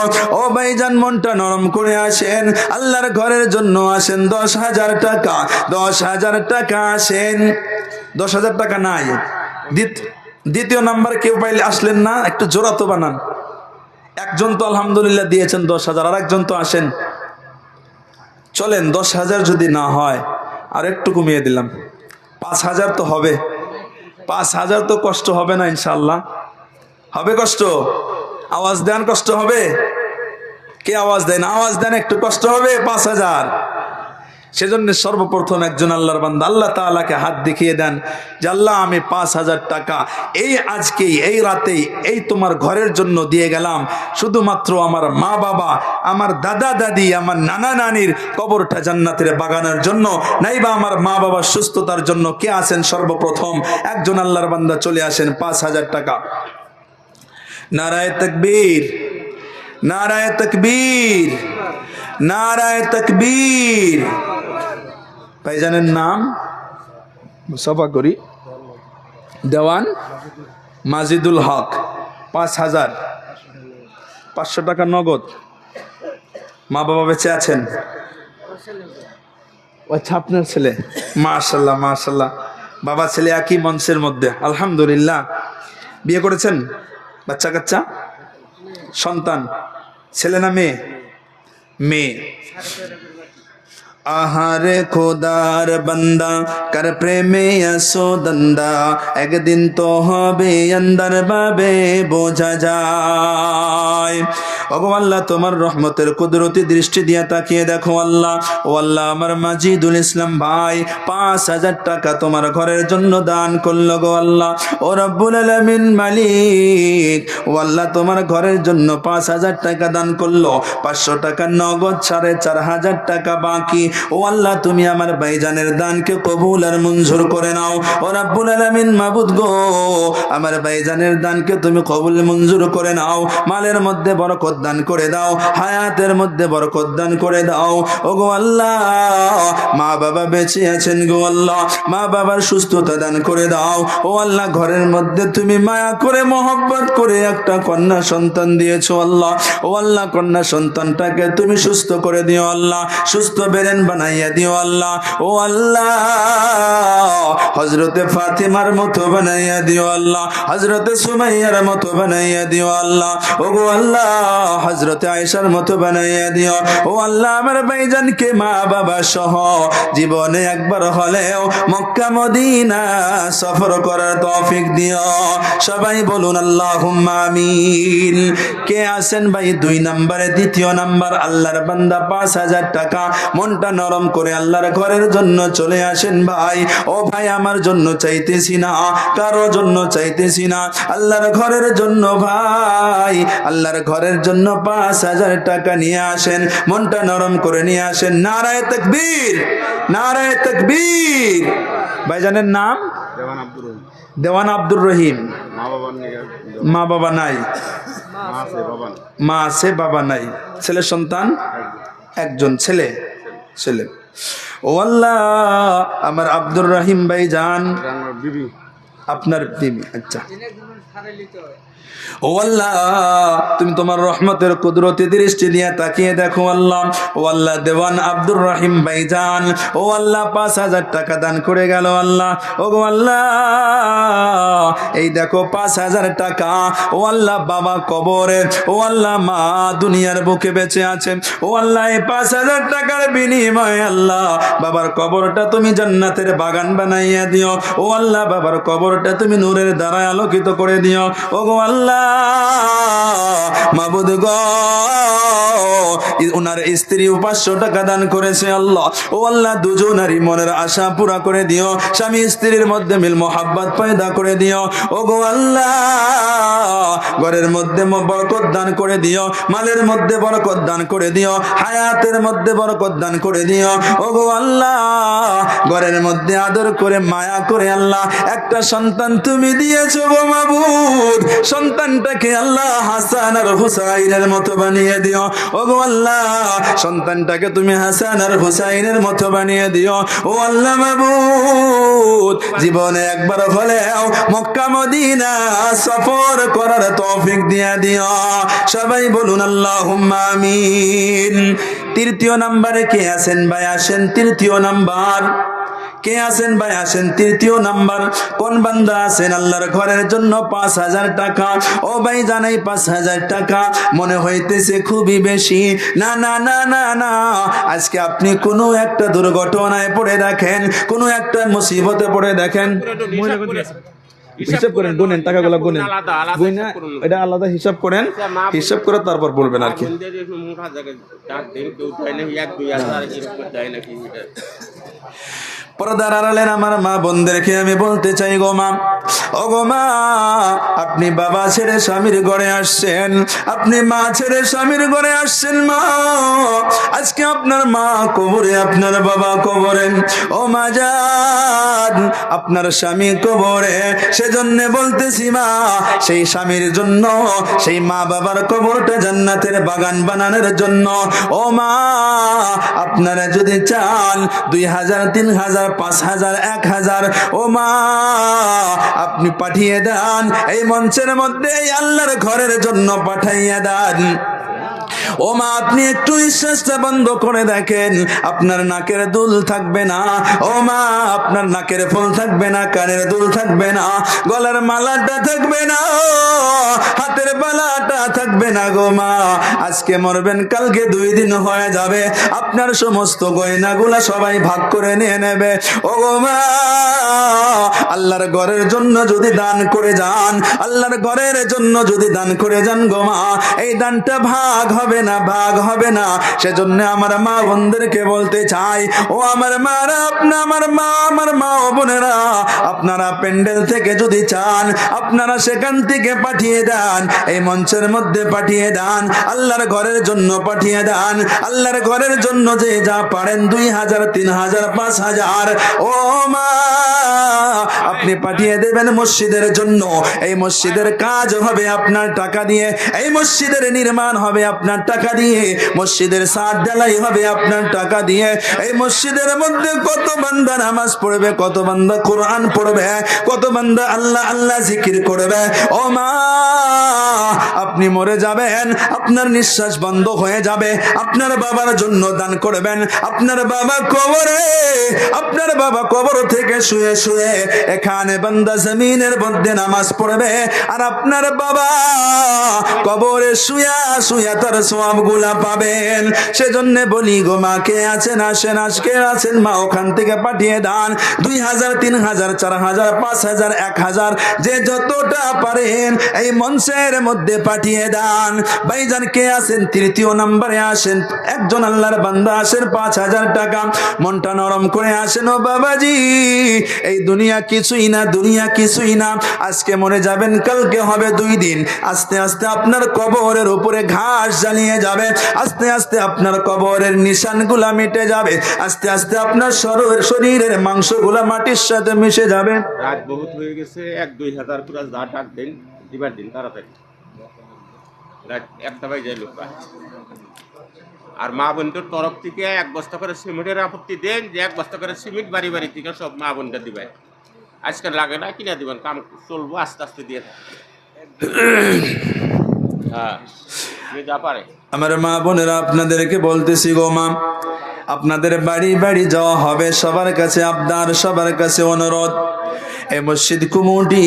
ও ভাইজান মনটা নরম করে আসেন, আল্লাহর ঘরের জন্য আসেন। 10,000 টাকা, 10,000 টাকা আসেন। 10,000 টাকা নাই, দ্বিতীয় নাম্বার কেউ পাইলে আসলেন না, একটু জোড়া তো বানান। একজন তো আলহামদুলিল্লাহ দিয়েছেন 10,000, আর একজন তো আসেন। চলেন 10,000 যদি না হয় আর একটু কমিয়ে দিলাম, 5,000 তো হবে। 5,000 তো কষ্ট হবে না ইনশাআল্লাহ? হবে কষ্ট? আওয়াজ দেন, কষ্ট হবে? কে আওয়াজ দেন? আওয়াজ দেন, একটু কষ্ট হবে। 5,000। সেজন্য সর্বপ্রথম একজন আল্লাহর বান্দা আল্লাহ তাআলাকে হাত দেখিয়ে দেন যে আল্লাহ আমি 5,000 টাকা এই আজকেই, এই রাতেই, এই তোমার ঘরের জন্য দিয়ে গেলাম। শুধুমাত্র আমার মা বাবা, আমার দাদা দাদি, আমার নানা নানির কবরটা জান্নাতের বাগানের জন্য, নাইবা আমার মা বাবার সুস্থতার জন্য। কে আছেন সর্বপ্রথম? একজন আল্লাহর বান্দা চলে আসেন, 5,000 টাকা। নারায়ে তাকবীর, নারায়ে তাকবীর, নারায়ে তাকবীর। ভাইজানের নাম মুসাফা করি, দেওয়ান মাজিদুল হক। 5,000, 500 টাকা নগদ। মা বাবা বেঁচে আছেন? আচ্ছা, আপনার ছেলে? মাশাআল্লাহ, মাশাআল্লাহ। বাবা ছেলে একই মঞ্চের মধ্যে, আলহামদুলিল্লাহ। বিয়ে করেছেন? বাচ্চা কাচ্চা, সন্তান? ছেলে না মেয়ে? মেয়ে। আহারে খোদার বান্দা কর প্রেমে আসো দন্দা, একদিন তো হবে অন্দর বাবে বোঝা যায়। ওগো আল্লাহ, তোমার রহমতের কুদরতি দৃষ্টি দিয়ে তাকিয়ে দেখো আল্লাহ। ও আল্লাহ, আমার মাজিদুল ইসলাম ভাই 5,000 টাকা তোমার ঘরের জন্য দান করলো গো আল্লাহ। ও রব্বুল আলামিন মালিক, ও আল্লাহ তোমার ঘরের জন্য 5,000 টাকা দান করলো। 500 টাকা নগদ, 4,500 টাকা বাকি। ও আল্লাহ, তুমি আমার ভাইজানের দানকে কবুল আর মঞ্জুর করে নাও। ও রব্বুল আলামিন মাবুদ গো, আমার ভাইজানের দানকে তুমি কবুল মঞ্জুর করে নাও। মালের মধ্যে বরকত দান করে দাও, হায়াতের মধ্যে বরকত দান করে দাও। ও গো আল্লাহ, মা বাবা বেঁচে আছেন গো আল্লাহ, মা বাবার সুস্থতা দান করে দাও। ও আল্লাহ, ঘরের মধ্যে তুমি মায়া করে মহব্বত করে একটা কন্যা সন্তান দিয়েছো আল্লাহ। ও আল্লাহ, কন্যা সন্তানটাকে তুমি সুস্থ করে দিও আল্লাহ, সুস্থ বেরেন বানাইয়া দিও আল্লাহ। ও আল্লাহ, হযরতে ফাতিমার মতো বানাইয়া দিও আল্লাহ, হযরতে সুমাইয়ার মতো বানাইয়া দিও আল্লাহ। ও গো আল্লাহ, হযরতে আয়েশার মতো বানাইয়া দিও। ও আল্লাহ, আমার ভাইজানকে মা বাবা সহ জীবনে একবার হলেও মক্কা মদিনা সফর করার তৌফিক দিও। সবাই বলুন আল্লাহুম্মা আমিন। কে আছেন ভাই 2 নম্বরে? দ্বিতীয় নাম্বার আল্লাহর বান্দা 5,000 টাকা মনটা নরম করে আল্লাহর ঘরের জন্য চলে আসেন ভাই। ও ভাই, আমার জন্য চাইতেছি না, কারো জন্য চাইতেছি না, আল্লাহর ঘরের জন্য ভাই, আল্লাহর ঘরের জন্য 5,000 টাকা নিয়ে আসেন, মনটা নরম করে নিয়ে আসেন। নারায়ে তাকবীর, নারায়ে তাকবীর। ভাইজানের নাম? দেওয়ান আব্দুর রহিম। মা বাবা নাই? মা আছে, বাবা নাই। ছেলে সন্তান? একজন ছেলে। ছেলে। ও আল্লাহ, আমার আব্দুর রহিম ভাই জান, আপনার বিবি? আচ্ছা, ও আল্লাহ, তুমি তোমার রহমতের কুদরতি দৃষ্টি দিয়ে তাকিয়ে দেখো আল্লাহ। ও আল্লাহ, দেওয়ান আব্দুর রহিম ভাইজান ও আল্লাহ 5,000 টাকা দান করে গেল আল্লাহ। ও গো আল্লাহ, এই দেখো 5,000 টাকা। ও আল্লাহ, বাবা কবরে, ও আল্লাহ মা দুনিয়ার বুকে বেঁচে আছে। ও আল্লাহ, এই 5,000 টাকার বিনিময়ে আল্লাহ বাবার কবরটা তুমি জান্নাতের বাগান বানাইয়া দিও। ও আল্লাহ, বাবার কবরটা তুমি নূরের দ্বারা আলোকিত করে দিও। ও গো আল্লাহ, মাবুদ গো, ওনার স্ত্রী 500 টাকা দান করেছে আল্লাহ। ও আল্লাহ, দুজনারই মনের আশা পুরা করে দিও, স্বামী স্ত্রীর মধ্যে মিল মোহাব্বত পয়দা করে দিও। ও গো আল্লাহ, ঘরের মধ্যে বরকত দান করে দিও, মালের মধ্যে বরকত দান করে দিও, হায়াতের মধ্যে বরকত দান করে দিও। ও গো আল্লাহ, ঘরের মধ্যে আদর করে মায়া করে আল্লাহ একটা সন্তান তুমি দিয়েছো গো মাবুদ, সন্তানটাকে আল্লাহ হাসান আর হুসাইনের মতো বানিয়ে দিও। ও গো আল্লাহ, সন্তানটাকে তুমি হাসান আর হুসাইনের মতো বানিয়ে দিও। ও আল্লাহ মাবুদ, জীবনে একবার হলেও মক্কা মদিনা সফর করার তৌফিক দিয়ে দিও। সবাই বলুন আল্লাহুম্মা আমিন। তৃতীয় নাম্বারে কে আছেন ভাই? আসেন তৃতীয় নাম্বার। কে আছেন ভাই? আসেন তৃতীয় নাম্বার। কোন বান্দা আছেন আল্লাহর ঘরের জন্য 5,000 টাকা? ও ভাই জানাই 5,000 টাকা মনে হইতেছে খুবই বেশি। না না না না না, আজকে আপনি কোনো একটা দুর্ঘটনায় পড়ে দেখেন, কোনো একটা মুসিবতে পড়ে দেখেন, হিসাব করেন, গুনেন, টাকাগুলো গুনেন, গুনা এটা আলাদা হিসাব করেন, হিসাব করে তারপর বলবেন আর কি। পর্দার আড়ালের আমার মা বোনদেরকে আমি বলতে চাই গো মা, ও গো মা, আপনি বাবা ছেড়ে স্বামীর ঘরে আসছেন, আপনি মা ছেড়ে স্বামীর ঘরে আসছেন। মা, আজকে আপনার মা কবরে, আপনার বাবা কবরে। ও মা জান, আপনার স্বামী কবরে, সেজন্য বলতেছি মা, সেই স্বামীর জন্য, সেই মা বাবার কবরটা জান্নাতের বাগান বানানোর জন্য ও মা, আপনারা যদি চান 2,000, 3,000, 5,000, 1,000, ও মা আপনি পাঠিয়ে দেন, এই মঞ্চের মধ্যে আল্লাহর ঘরের জন্য পাঠাইয়া দেন। ও মা, আপনি একটু নিঃশ্বাসটা বন্ধ করে দেখেন, আপনার নাকের দুল থাকবে না। ও মা, আপনার নাকের ফুল থাকবে না, কানের দুল থাকবে না, গলার মালাটা থাকবে না, হাতের বালাটা থাকবে না গো মা। আজকে মরবেন, কালকে 2 দিন হয়ে যাবে, আপনার সমস্ত গয়নাগুলা সবাই ভাগ করে নিয়ে নেবে। ও গো মা, আল্লাহর ঘরের জন্য যদি দান করে যান, আল্লাহর ঘরের জন্য যদি দান করে যান গো মা, এই দানটা ভাগ হবে না, ভাগ হবে না। সেজন্য আমার মা বোনদেরকে বলতে চাই, ও আমার মারা, আমার মা ও বোনেরা, আপনারা প্যান্ডেল থেকে যদি চান, আপনারা সেখান থেকে পাঠিয়ে দেন, এই মঞ্চের মধ্যে পাঠিয়ে দেন, আল্লাহর ঘরের জন্য পাঠিয়ে দেন। আল্লাহর ঘরের জন্য যে যা পারেন, 2,000, 3,000, 5,000, ও মা আপনি পাঠিয়ে দেবেন মসজিদের জন্য। এই মসজিদের কাজ হবে আপনার টাকা দিয়ে, এই মসজিদের নির্মাণ হবে আপনার টাকা দিয়ে, মসজিদের ছাদ ঢালাই হবে আপনার টাকা দিয়ে। এই মসজিদের মধ্যে কত বান্দা নামাজ পড়বে, কত বান্দা কোরআন পড়বে, কত বান্দা আল্লাহ আল্লাহ জিকির করবে। ও মা, আপনি মরে যাবেন, আপনার নিঃশ্বাস বন্ধ হয়ে যাবে, আপনার বাবার জন্য দান করবেন। আপনার বাবা কবরে, আপনার বাবা কবর থেকে শুয়ে শুয়ে এখানে বান্দা জমিনের মধ্যে নামাজ পড়বে, আর আপনার বাবা কবরে শুয়া শুয়া তার সওয়াবগুলা পাবেন। সেজন্য বলি গো মা, কে আছেন আসেন, আজকে আছেন মা, ওখান থেকে পাঠিয়ে দেন 2,000, 3,000, 4,000, 5,000, 1,000, যে যতটা পারেন এই মঞ্চের মধ্যে পাঠিয়ে দেন। ভাইজান কে আছেন তৃতীয় নম্বরে? আসেন, একজন আল্লাহর বান্দা আসেন, 5,000 টাকা, মনটা নরম করে আসেন। ও বাবাজি, এই দুনিয়া কিছুই না, দুনিয়া কিছুই না, আজকে মরে যাবেন, কালকে হবে 2 দিন। আস্তে আস্তে আপনার কবরের উপরে ঘাস জ্বালিয়ে যাবে, আস্তে আস্তে আপনার কবরের নিশানগুলা মিটে যাবে, আস্তে আস্তে আপনার শরীরের মাংসগুলা মাটির সাথে মিশে যাবে। রাত বহুত হয়ে গেছে, 1-2 হাজার পুরো যা টাক দেন দিবার দিন তাড়াতাড়ি, রাত 1টা বাজে লোক। আর মা বোনদের তরফ থেকে 1 বস্তা করে সিমেন্টের আপত্তি দেন, যে 1 বস্তা করে সিমেন্ট বাড়ি বাড়ি থেকে সব মা বোনদের দিবেন। আজকে লাগে না, কিনা দিবেন, কাম চলবো আস্তে আস্তে দিয়ে। হ্যাঁ যা পারে। আমার মা বোনেরা, আপনাদেরকে বলতেছি গো মা, আপনাদের বাড়ি বাড়ি যাওয়া হবে, সবার কাছে আবদার, সবার কাছে অনুরোধ, এই মসজিদ কমিটি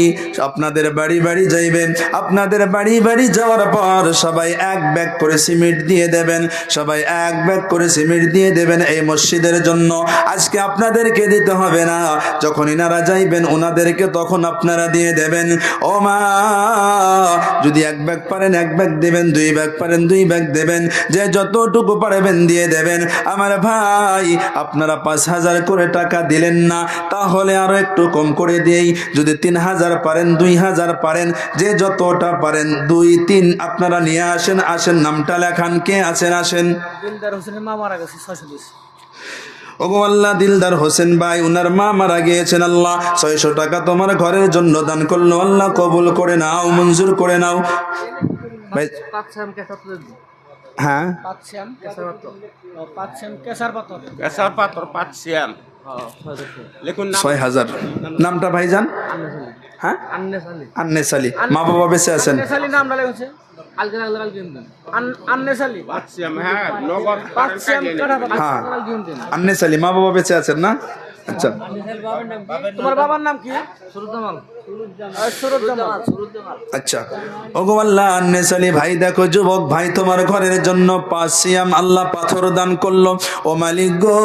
আপনাদের বাড়ি বাড়ি যাইবেন। আপনাদের বাড়ি বাড়ি যাওয়ার পর সবাই এক ব্যাগ করে সিমেন্ট দিয়ে দেবেন, সবাই এক ব্যাগ করে সিমেন্ট দিয়ে দেবেন এই মসজিদের জন্য। আজকে আপনাদেরকে দিতে হবে না, যখন ইনারা যাইবেন ওনাদেরকে তখন আপনারা দিয়ে দেবেন। ও মা, যদি এক ব্যাগ পারেন এক ব্যাগ দেবেন, দুই ব্যাগ পারেন দুই ব্যাগ দেবেন, যে যতটুকু পারবেন দিয়ে দেবেন। আমার ভাই, আপনারা 5,000 করে টাকা দিলেন না, তাহলে আরো একটু কম করে দিই। যদি 3,000 পারেন, 2,000 পারেন, যে যতটা পারেন 2-3 আপনারা নিয়ে আসেন। আসেন, নামটা লেখান, কে আছেন আসেন। দিলদার হোসেনের মা মারা গেছে 620। ওগো আল্লাহ, দিলদার হোসেন ভাই, উনার মা মারা গিয়েছেন। আল্লাহ 600 টাকা তোমার ঘরের জন্য দান করলো, আল্লাহ কবুল করে নাও, মঞ্জুর করে নাও ভাই। পাচ্ছাম কেসার পাথর। হ্যাঁ, পাচ্ছাম কেসার পাথর। পাচ্ছাম কেসার পাথর। কেসার পাথর পাচ্ছিয়াম লিখুন নাম। 6,000 নামটা ভাইজান। হ্যাঁ, আন্নেস আলী। আন্নেস আলী। মা বাবা বেঁচে আছেন? আন্নেস আলী নামটা লেখছে। কালকে দিন। আন্নেস আলী। পাচ্ছিয়াম, হ্যাঁ নগদ পাচ্ছাম কেসার পাথর। হ্যাঁ, দিন। আন্নেস আলী। মা বাবা বেঁচে আছেন না? আচ্ছা, তোমার বাবার নাম কি? সুরুজ্জামান। সুরুজ্জামান। আচ্ছা। ওগো আল্লাহ, আন্নেস আলী ভাই, দেখো যুবক ভাই, তোমার ঘরের জন্য 5 সিয়াম আল্লাহ পাথর দান করলো। ও মালিক গো,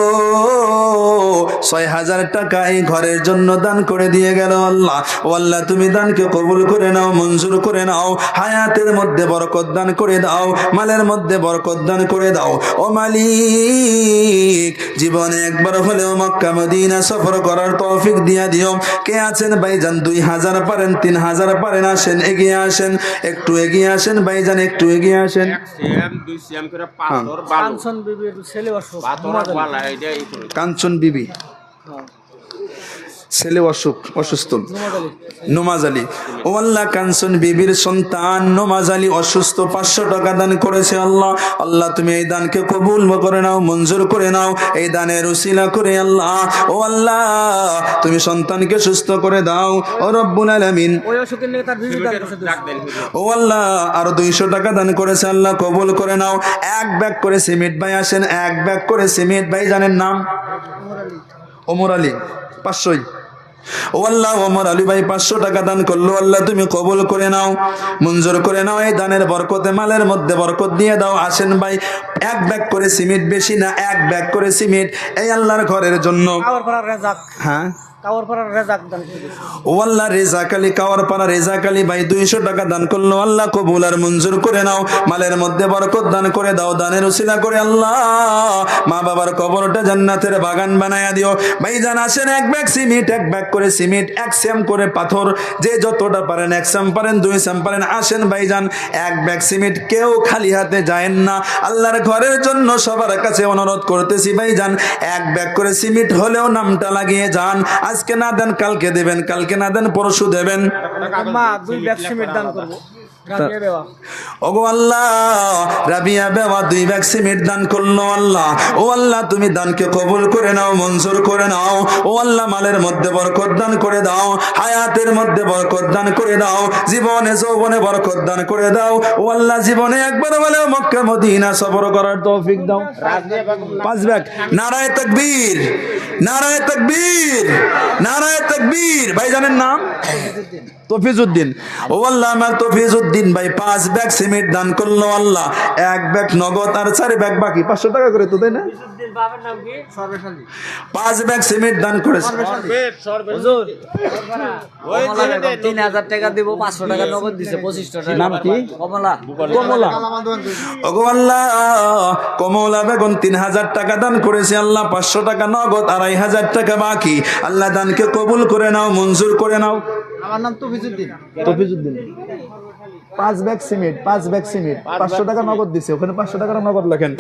6,000 টাকা এই ঘরের জন্য দান করে দিয়ে গেল। আল্লাহ, ও আল্লাহ, তুমি দানকে কবুল করে নাও, মঞ্জুর করে নাও, হায়াতের মধ্যে বরকত দান করে দাও, মালের মধ্যে বরকত দান করে দাও। ও মালিক, জীবনে একবার হলেও মক্কা মদিনা সফর করার তৌফিক দিয়া দিও। কে আছেন ভাইজান? 2,000 পারেন, 3,000 পারেন, আসেন, এগিয়ে আসেন, একটু এগিয়ে আসেন ভাইজান, একটু এগিয়ে আসেন। এক সিয়াম দুই সিয়াম করে পাথর বালু কাঞ্চন বিবির ছেলে অসুখ। পাথর বালা এটাই করে। কাঞ্চন বিবি, ছেলে অসুস্থ নমাজ আলী। ও আল্লাহ, কাঞ্চন বিবির সন্তান নমাজ আলী অসুস্থ, 500 টাকা দান করেছে। আল্লাহ, আল্লাহ তুমি এই দানকে কবুল করে নাও, মঞ্জুর করে নাও, এই দানের উসিলা করে। আল্লাহ, ও আল্লাহ, তুমি সন্তানকে সুস্থ করে দাও। ও রব্বুল আলামিন, ওই অসুখের নিয়ে তার বিবি দান করছে। ডাক দেন হুজুর। ও আল্লাহ, আরো 200 টাকা দান করেছে। আল্লাহ কবুল করে নাও। এক ব্যাগ করে সিমেন্ট ভাই আসেন, এক ব্যাগ করে সিমেন্ট ভাই, জানেন নাম? ওমর আলী। 500। ও আল্লাহ, ওমর আলী ভাই 500 টাকা দান করলো। আল্লাহ তুমি কবুল করে নাও, মঞ্জুর করে নাও, এই দানের বরকতে মালের মধ্যে বরকত দিয়ে দাও। আসেন ভাই, এক ব্যাগ করে সিমেন্ট, বেশি না, এক ব্যাগ করে সিমেন্ট এই আল্লাহর ঘরের জন্য। কাওয়ারপাড়ার রেজাক। হ্যাঁ, কাওয়ারপাড়ার রেজাক দান করেছে। ও আল্লাহ, রেজাক আলী, কাওয়ারপাড়া রেজাক আলী ভাই 200 টাকা দান করলো। আল্লাহ কবুল আর মঞ্জুর করে নাও, মালের মধ্যে বরকত দান করে দাও, দানের উসিলা করে। আল্লাহ, মা বাবার কবরটা জান্নাতের বাগান বানায়া দিও। ভাইজান আসেন, এক ব্যাগ সিমেন্ট, এক ব্যাগ করে সিমেন্ট, 1 সেম করে পাথর, যে যতটা পারেন, 1 সেম পারেন, 2 সেম পারেন, আসেন ভাইজান, এক ব্যাগ সিমেন্ট, কেউ খালি হাতে যায়েন না। আল্লাহর ঘরের জন্য সবার কাছে অনুরোধ করতেছি ভাইজান, এক ব্যাগ করে সিমেন্ট হলেও নামটা লাগিয়ে যান। আজকে না দেন কালকে দেবেন, কালকে না দেন পরশু দেবেন। মা 2 ব্যাগ সিমেন্ট দান করবো। রাবিয়া বেওয়া। ওগো আল্লাহ, রাবিয়া বেওয়া 2 ব্যাগ সিমেন্ট দান করলো। আল্লাহ, ও আল্লাহ, তুমি দানকে কবুল করে নাও, মঞ্জুর করে নাও। ও আল্লাহ, মালের মধ্যে বরকত দান করে দাও, হায়াতের মধ্যে বরকত দান করে দাও, জীবনে যৌবনে বরকত দান করে দাও। ও আল্লাহ, জীবনে একবার হলেও মক্কা মদিনা সফর করার তৌফিক দাও। 5 ব্যাগ। নারায়ে তাকবীর, নারায়ে তাকবীর, নারায়ে তাকবীর। ভাইজানের নাম তফিজউদ্দিন। ও আল্লাহ, আমার তফিজউদ্দিন ভাই 5 ব্যাগ সিমেন্ট দান করলো। আল্লাহ, 1 ব্যাগ নগদ আর 4 ব্যাগ বাকি, 500 টাকা করে তো, তাই না? বাবার নাম কি? সর্বেশ আলী। 5 ব্যাগ সিমেন্ট দান করেছে। হুজুর, কমলা বেগম 3,000 টাকা দিব, 500 টাকা নগদ দিছে, 2500 টাকা। নাম কি? কমলা। কমলা। ওগো আল্লাহ, কমলা বেগম 3,000 টাকা দান করেছে। আল্লাহ, 500 টাকা নগদ, 2,500 টাকা বাকি। আল্লাহ, দানকে কবুল করে নাও, মঞ্জুর করে নাও। আমার নাম Tofizuddin. Tofizuddin. 5 bag cement, 5 bag cement, 500 টাকা নগদ দিছে, ওখানে 500 টাকা নগদ লেখেন।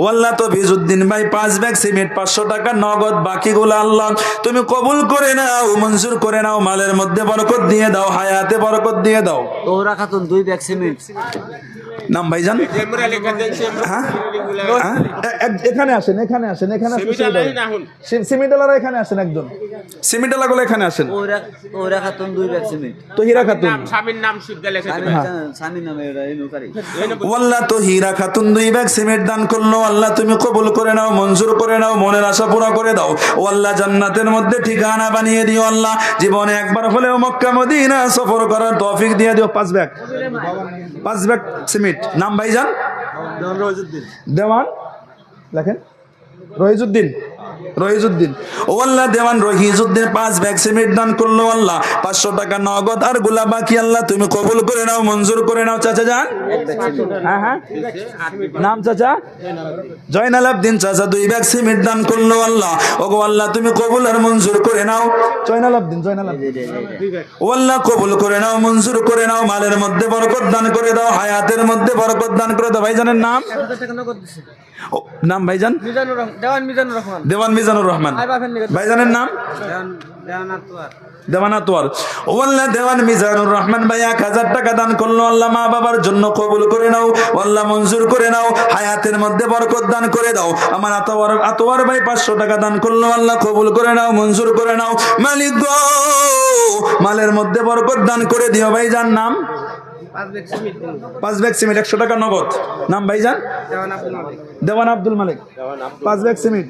ও আল্লাহ, তফিজউদ্দিন ভাই 5 ব্যাগ সিমেন্ট, 500 টাকা নগদ, বাকিগুলো আল্লাহ তুমি কবুল করে নাও, মঞ্জুর করে নাও, মালের মধ্যে বরকত দিয়ে দাও, হায়াতে বরকত দিয়ে দাও। তোরা খাতুন 2 ব্যাগ সিমেন্ট। নাম ভাইজান? হ্যাঁ? হ্যাঁ? এখানে আসেন, এখানে আসেন, এখানে আসেন। সিমেন্টালারা এখানে আসেন, একজন সিমেন্টালাগুলো এখানে আসেন। ওরা খাতুন 2 ব্যাগ সিমেন্ট। তো হীরা খাতুন, স্বামীর নাম শুদ্ধ লেখা স্বামীর নামে এটা এই নৌকারি। আল্লাহ তো হীরা খাতুন 2 ব্যাগ সিমেন্ট দান করলো। আল্লাহ তুমি কবুল করে নাও, মঞ্জুর করে নাও, মনের আশা পুরো করে দাও। ও আল্লাহ জান্নাতের মধ্যে ঠিকানা বানিয়ে দিও আল্লাহ। জীবনে একবার হলেও মক্কা মদিনা সফর করার তৌফিক দিয়ে দিও। 5 ব্যাগ সিমেন্ট। নাম ভাইজান? দেওয়ান লেখেন। রহিজউদ্দিন। ও আল্লাহ দেওয়ান রহিজউদ্দিন 5 ব্যাগ সিমেন্ট দান করলো আল্লাহ। 500 টাকা নগদ আর গুলা বাকি আল্লাহ তুমি কবুল করে নাও, মঞ্জুর করে নাও। চাচা যান? হ্যাঁ। নাম চাচা? জয়নাল আবদিন চাচা 2 ব্যাগ সিমেন্ট দান করলো আল্লাহ। ওগো আল্লাহ তুমি কবুল আর মঞ্জুর করে নাও। জয়নাল আবদিন। ও আল্লাহ কবুল করে নাও, মঞ্জুর করে নাও। মালের মধ্যে বরকত দান করে দাও, হায়াতের মধ্যে বরকত দান করে দাও। ভাইজানের নাম? নাম ভাইজান? দেওয়ান মিজানুর রহমান। ভাইজানের নাম? দেওয়ান আতওয়ার। ও আল্লাহ দেওয়ান মিজানুর রহমান ভাই 1000 টাকা দান করলো আল্লাহ। মা বাবার জন্য কবুল করে নাও আল্লাহ, মঞ্জুর করে নাও। হায়াতের মধ্যে বরকত দান করে দাও। আমার আতওয়ার ভাই 500 টাকা দান করলো আল্লাহ, কবুল করে নাও, মঞ্জুর করে নাও। মালিক গো মালের মধ্যে বরকত দান করে দিও। ভাইজান নাম? 5 ব্যাগ সিমেন্ট 100 টাকা নগদ। নাম ভাইজান? দেওয়ান আব্দুল মালিক। 5 bag cement.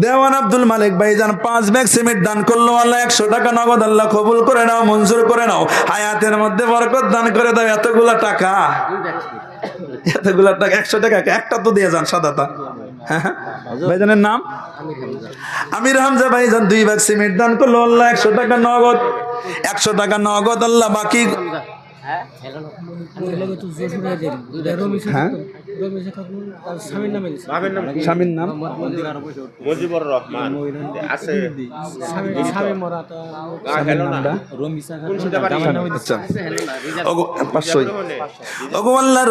দেওয়ান আব্দুল মালিক ভাইজান 5 ব্যাগ সিমেন্ট দান করলো আল্লাহ। 100 টাকা নগদ আল্লাহ কবুল করে নাও, মঞ্জুর করে নাও। হায়াতের মধ্যে বরকত দান করে দাও। এতগুলা টাকা 100 টাকা একটা তো দিয়ে যান সাদাটা। হ্যাঁ ভাইজানের নাম? আমির হামজা ভাইজান 2 ব্যাগ সিমেন্ট দান করলো আল্লাহ। 100 টাকা নগদ। 100 টাকা নগদ আল্লাহ। বাকি স্বামীর নাম? মুজিবুর রহমান আছে।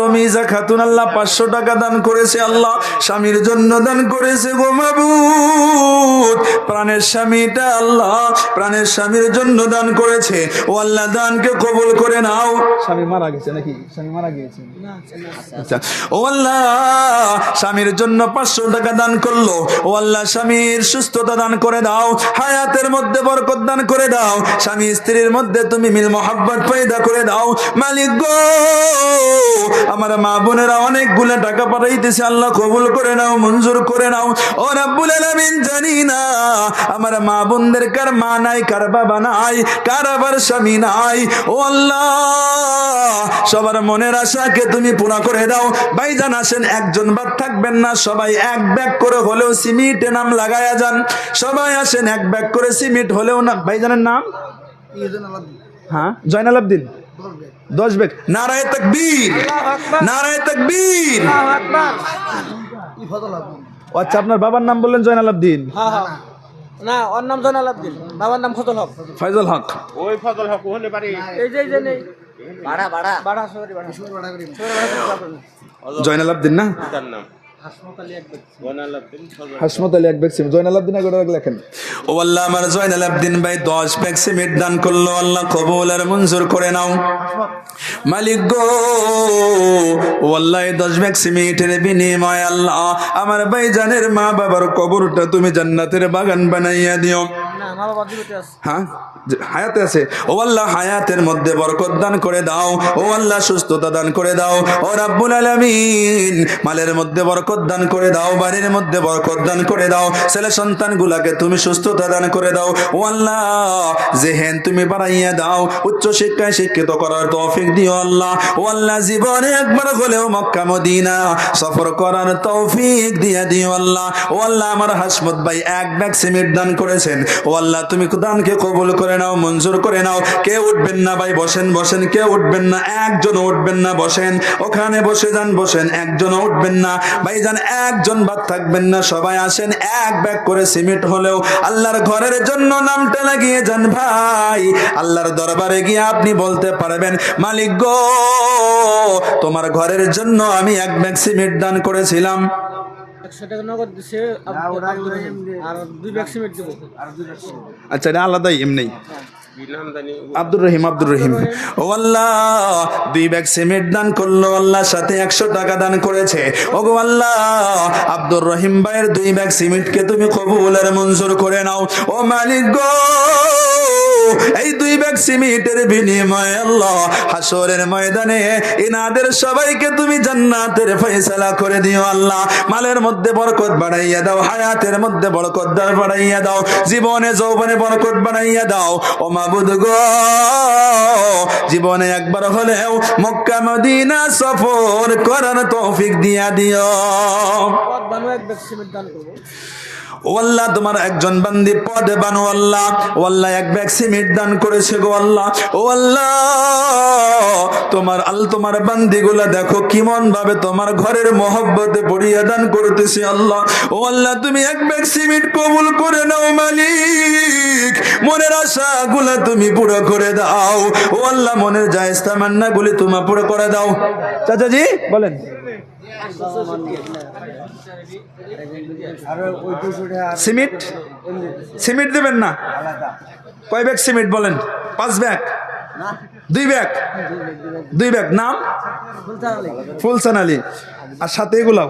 রমিজা খাতুন আল্লাহ 500 টাকা দান করেছে আল্লাহ। স্বামীর জন্য দান করেছে গো মাবুদ। প্রাণের স্বামীটা আল্লাহ প্রাণের স্বামীর জন্য দান করেছে। ও আল্লাহ দানকে কবুল করে নাও। স্বামী মারা গেছে নাকি? স্বামী মারা গিয়েছে। আচ্ছা। ও আল্লাহ স্বামীর জন্য 500 টাকা দান করলো। ও আল্লাহ স্বামীর সুস্থতা দান করে দাও, হায়াতের মধ্যে বরকত দান করে দাও। স্বামী স্ত্রীর মধ্যে তুমি মিল মোহাব্বত পয়দা করে দাও। মালিক গো আমার মা বোনেরা অনেকগুলো টাকা পাঠাইতেছে আল্লাহ কবুল করে নাও, মঞ্জুর করে নাও। ও রাব্বুল আলামিন জানি না আমার মা বোনদের কার মা নাই, কার বাবা নাই, কার আবার স্বামী নাই। ও আল্লাহ সবার মনের আশাকে তুমি পুরা করে দাও। ভাইজান আসেন, একজন বাদ থাকবেন না। সবাই 1 ব্যাগ করে হলেও সিমেন্টে নাম লাগায়া যান। সবাই আসেন, 1 ব্যাগ করে সিমেন্ট হলেও না। ভাইজানের নাম? হ্যাঁ জয়নাল আবদিন। 10 ব্যাগ। নারায়ে তাকবীর, নারায়ে তাকবীর। আচ্ছা আপনার বাবার নাম বললেন জয়নাল আবদিন? না ওর নাম জয়নাল আবদিন, বাবার নাম ফজল হক। ফয়জল হক। ওই ফজল হক ওখানে বাড়ি। এই যে নেই বাড়া সরি বাড়া জয়নাল আবদিন না? তার নাম হাসমত আলী 1 ব্যাগ সিমেন্ট। জয়নাল আবদিন আগে লেখেন। ও আল্লাহ আমার জয়নাল আবদিন ভাই 10 ব্যাগ সিমেন্ট দান করলো আল্লাহ কবুল আর মঞ্জুর করে নাও। মালিক গো ও আল্লাহ 10 ব্যাগ সিমেন্টের বিনিময়ে আল্লাহ আমার ভাইজানের মা বাবার কবরটা তুমি জান্নাতের বাগান বানাইয়া দিও। না মা বাবা জীবিত আছে। হ্যাঁ হায়াতে আছে। ও আল্লাহ হায়াতের মধ্যে বরকত দান করে দাও। ও আল্লাহ সুস্থতা দান করে দাও। ও রাব্বুল আলামিন মালের মধ্যে বরকত দান করে দাও, বাড়ির মধ্যে বরকত দান করে দাও। ছেলে সন্তানগুলাকে তুমি সুস্থতা দান করে দাও। ও আল্লাহ জেহেন তুমি বাড়াইয়া দাও, উচ্চ শিক্ষায় শিক্ষিত করার তৌফিক দিও আল্লাহ। ও আল্লাহ জীবনে একবার হলেও মক্কা মদিনা সফর করার তৌফিক দিয়ে দিও আল্লাহ। ও আল্লাহ আমার হাসমত ভাই 1 ব্যাগ সিমেন্ট দান করেছেন। ও আল্লাহ তুমি দানকে কবুল করে নাও, মঞ্জুর করে নাও। কেউ উঠবেন না ভাই, বসেন বসেন, কেউ উঠবেন না, একজন উঠবেন না, বসেন ওখানে বসে যান, বসেন, একজন উঠবেন না ভাই যান, একজন বাদ থাকবেন না। সবাই আসেন, 1 ব্যাগ করে সিমেন্ট হলেও আল্লাহর ঘরের জন্য নামটা লাগিয়ে যান ভাই। আল্লাহর দরবারে গিয়ে আপনি বলতে পারবেন মালিক গো তোমার ঘরের জন্য আমি 1 ব্যাগ সিমেন্ট দান করেছিলাম। 100 টাকা নগদ দিছে আর 2 ব্যাগ সিমেন্ট দেব। আচ্ছা এটা আলাদাই এমনি। কি নাম জানি আব্দুর রহিম ও আল্লাহ 2 ব্যাগ সিমেন্ট দান করলো আল্লাহ, সাথে 100 টাকা দান করেছে। ওগো আল্লাহ, আব্দুর রহিম ভাইয়ের 2 ব্যাগ সিমেন্টকে তুমি কবুল আর মঞ্জুর করে নাও। ও মালিক গো, এই 2 ব্যাগ সিমেন্টের বিনিময়ে আল্লাহ হাসরের ময়দানে ইনাদের সবাইকে তুমি জান্নাতের ফয়সালা করে দিও আল্লাহ। মালের মধ্যে বরকত বাড়াইয়া দাও, হায়াতের মধ্যে বরকত বাড়াইয়া দাও, জীবনে যৌবনে বরকত বাড়াইয়া দাও। ও মাবুদ গো, জীবনে একবার হলেও মক্কা মদিনা সফর করার তৌফিক দিয়া দিও। ও আল্লাহ, তোমার একজন বান্দি পদে বানো আল্লাহ। ও আল্লাহ, 1 ব্যাগ সিমেন্ট দান করেছে গো আল্লাহ। ও আল্লাহ, তোমার বান্দিগুলা দেখো কেমন ভাবে তোমার ঘরের মহব্বতে পড়িয়া দান করতেছে আল্লাহ। ও আল্লাহ, তুমি 1 ব্যাগ সিমেন্ট কবুল করে নাও মালিক। মনের আশাগুলা তুমি পুরো করে দাও। ও আল্লাহ, মনের জায়েজ তামান্নাগুলি তুমি পুরো করে দাও। চাচাজি বলেন। সিমেন্ট দেবেন না? কয় ব্যাগ সিমেন্ট বলেন? 5 ব্যাগ? 2 ব্যাগ? 2 ব্যাগ। নাম ফুলসান আলী, আর সাথে এগুলাও।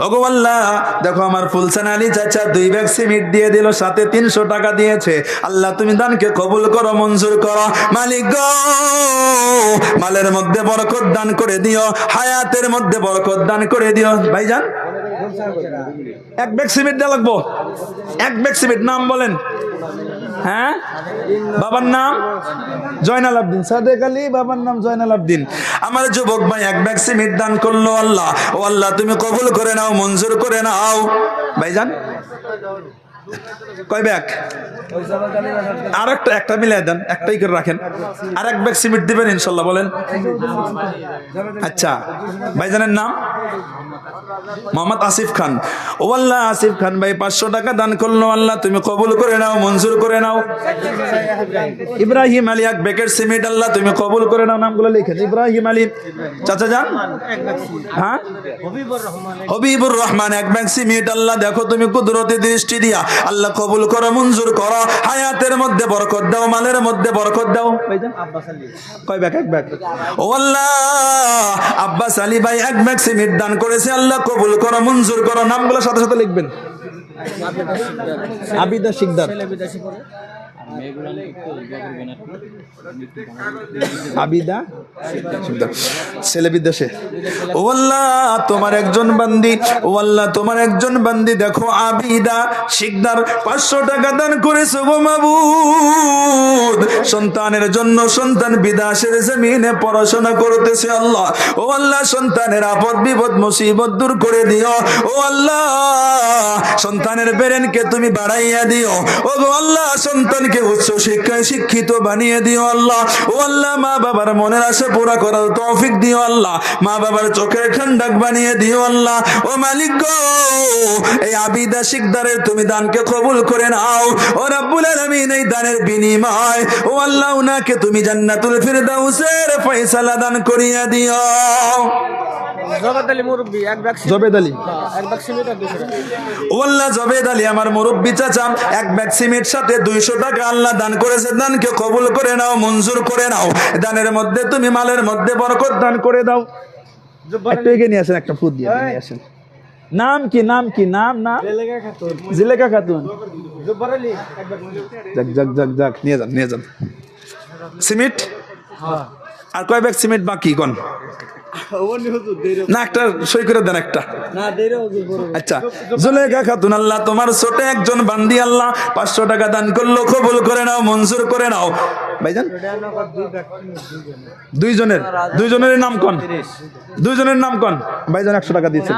ওগো আল্লাহ, দেখো আমার ফুলসান আলী চাচা 2 ব্যাগ সিমেন্ট দিয়ে দিল, সাথে 300 টাকা দিয়েছে। আল্লাহ, তুমি দানকে কবুল করো, মঞ্জুর করো মালিক গো। মালের মধ্যে বরকত দান করে দিও, হায়াতের মধ্যে বরকত দান করে দিও। ভাইজান 1 ব্যাগ সিমেন্ট দেওয়া লাগবো। 1 ব্যাগ সিমেন্ট। নাম বলেন? হ্যাঁ, বাবার নাম জয়নাল আবদিন, সাদেক আলী বাবার নাম জয়নাল আবদিন। আমার যুবক ভাই 1 ব্যাগ সিমেন্ট দান করলো আল্লাহ। ও আল্লাহ, তুমি কবুল করে নাও, মঞ্জুর করে নাও। ভাইজান কয় ব্যাগ? আর একটা মিলাই দেন, একটাই করে রাখেন। আর 1 ব্যাগ সিমেন্ট দিবেন ইনশাল্লাহ, বলেন। আচ্ছা, ভাইজানের নাম? মোহাম্মদ আসিফ খান। ও আল্লাহ, আসিফ খান ভাই 500 টাকা দান করলো আল্লাহ, তুমি কবুল করে নাও, মঞ্জুর করে নাও। ইব্রাহিম আলী 1 ব্যাগের সিমেন্ট আল্লাহ, তুমি কবুল করে নাও। নামগুলো লিখেন। ইব্রাহিম আলী চাচা যান। হ্যাঁ, হবিবুর রহমান 1 ব্যাগ সিমেন্ট আল্লাহ, দেখো তুমি কুদরতি দৃষ্টি দিয়া আল্লাহ কবুল করো, মঞ্জুর করো। হায়াতের মধ্যে বরকত দাও, মালের মধ্যে বরকত দাও। কয় ব্যাগ? 1 ব্যাগ। ও আল্লাহ, আব্বাস আলী ভাই 1 ব্যাগ সিমেন্ট দান করেছে আল্লাহ, কবুল করো, মঞ্জুর করো। নামগুলো সাথে সাথে লিখবেন। আবিদা শিকদার, আবিদা ছেলে বিদেশে। ও আল্লাহ, তোমার একজন বান্দি, ও আল্লাহ, তোমার একজন বান্দি দেখো আবিদা শিকদার 500 টাকা দান করেছে গো মাবুদ। সন্তানের জন্য সন্তান বিদেশের জমিনে পড়াশোনা করতেছে আল্লাহ। ও আল্লাহ, সন্তানের আপদ বিপদ মুসিবত দূর করে দিও। ও আল্লাহ, সন্তানের ব্রেনকে তুমি বাড়াইয়া দিও। ও গো আল্লাহ, সন্তানকে উচ্চ শিক্ষায় শিক্ষিত বানিয়ে দিও আল্লাহ। ও আল্লাহ, মা বাবার মনের আশা পুরা করার তৌফিক দিও আল্লাহ। মা বাবার চোখের ঠান্ডাক বানিয়ে দিও আল্লাহ। ও মালিক গো, এই আবিদা শিকদারের তুমি দানকে কবুল করে নাও। ও রব্বুল আলামিন, এই দানের বিনিময় ও আল্লাহ উনাকে তুমি জান্নাতুল ফিরদাউসের ফয়সালা দান করিয়া দিও। জবেদ আলী মুরব্বি 1 bag. Jabed Ali 1 bag cement. ও আল্লাহ, জবেদ আলী আমার মুরব্বি চাচা 1 ব্যাগ সিমেন্ট সাথে 200 টাকা আল্লাহ দান করেছে। দানকে কবুল করে নাও, মঞ্জুর করে নাও। দানের মধ্যে তুমি মালের মধ্যে বরকত দান করে দাও। একটু এগিয়ে নিয়ে আসেন, একটা ফুট দিয়ে নিয়ে আসেন। নাম কি? নাম কি? নাম না জিলেকা খাতুন। যাক যাক যাক যাক, নিয়ে যান, নিয়ে যান সিমেন্ট। আর কয় ব্যাগ সিমেন্ট বাকি কোন? না, একটা সই করে দেন একটা। আচ্ছা, জুলেখা খাতুন আল্লাহ, তোমার ছোট একজন বান্দি আল্লাহ 500 টাকা দান করলো, কবুল করে নাও, মঞ্জুর করে নাও। ভাইজান 2 জনের নাম কোন? 2 জনের নাম কোন? ভাইজান 100 টাকা দিয়েছেন।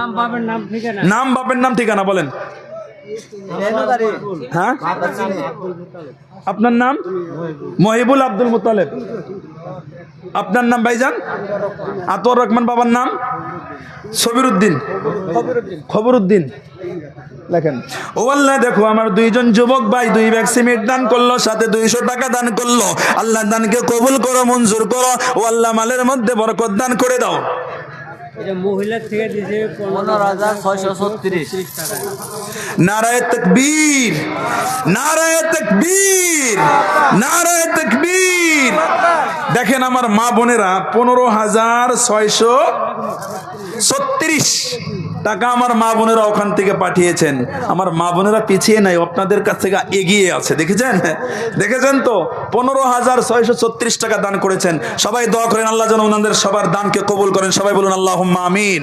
নাম বাপের নাম ঠিকানা বলেন। হ্যাঁ, আপনার নাম? মহিবুল আব্দুল মুতালেব। আপনার নাম ভাইজান? আতর রহমান। বাবার নাম? সবিরউদ্দিন, খবরউদ্দিন লেখেন। ও আল্লাহ, দেখো আমার 2 জন যুবক ভাই 2 ব্যাগ সিমেন্ট দান করলো, সাথে 200 টাকা দান করলো। আল্লাহ দানকে কবুল করো, মঞ্জুর করো। ও আল্লাহ, মালের মধ্যে বরকত দান করে দাও। মহিলার থেকে দিয়েছে 15,636 টাকা। নারায়ে তাকবীর, নারায়ে তাকবীর, নারায়ে তাকবীর। দেখেন আমার মা বোনেরা 15,636 টাকা আমার মা বোনেরা ওখান থেকে পাঠিয়েছেন। আমার মা বোনেরা পিছিয়ে নাই, আপনাদের কাছ থেকে এগিয়ে আছে। দেখেছেন, দেখেছেন তো 15,636 টাকা দান করেছেন। সবাই দোয়া করেন আল্লাহ যেন ওনাদের সবার দানকে কবুল করেন। সবাই বলুন আল্লাহুম্মা আমিন।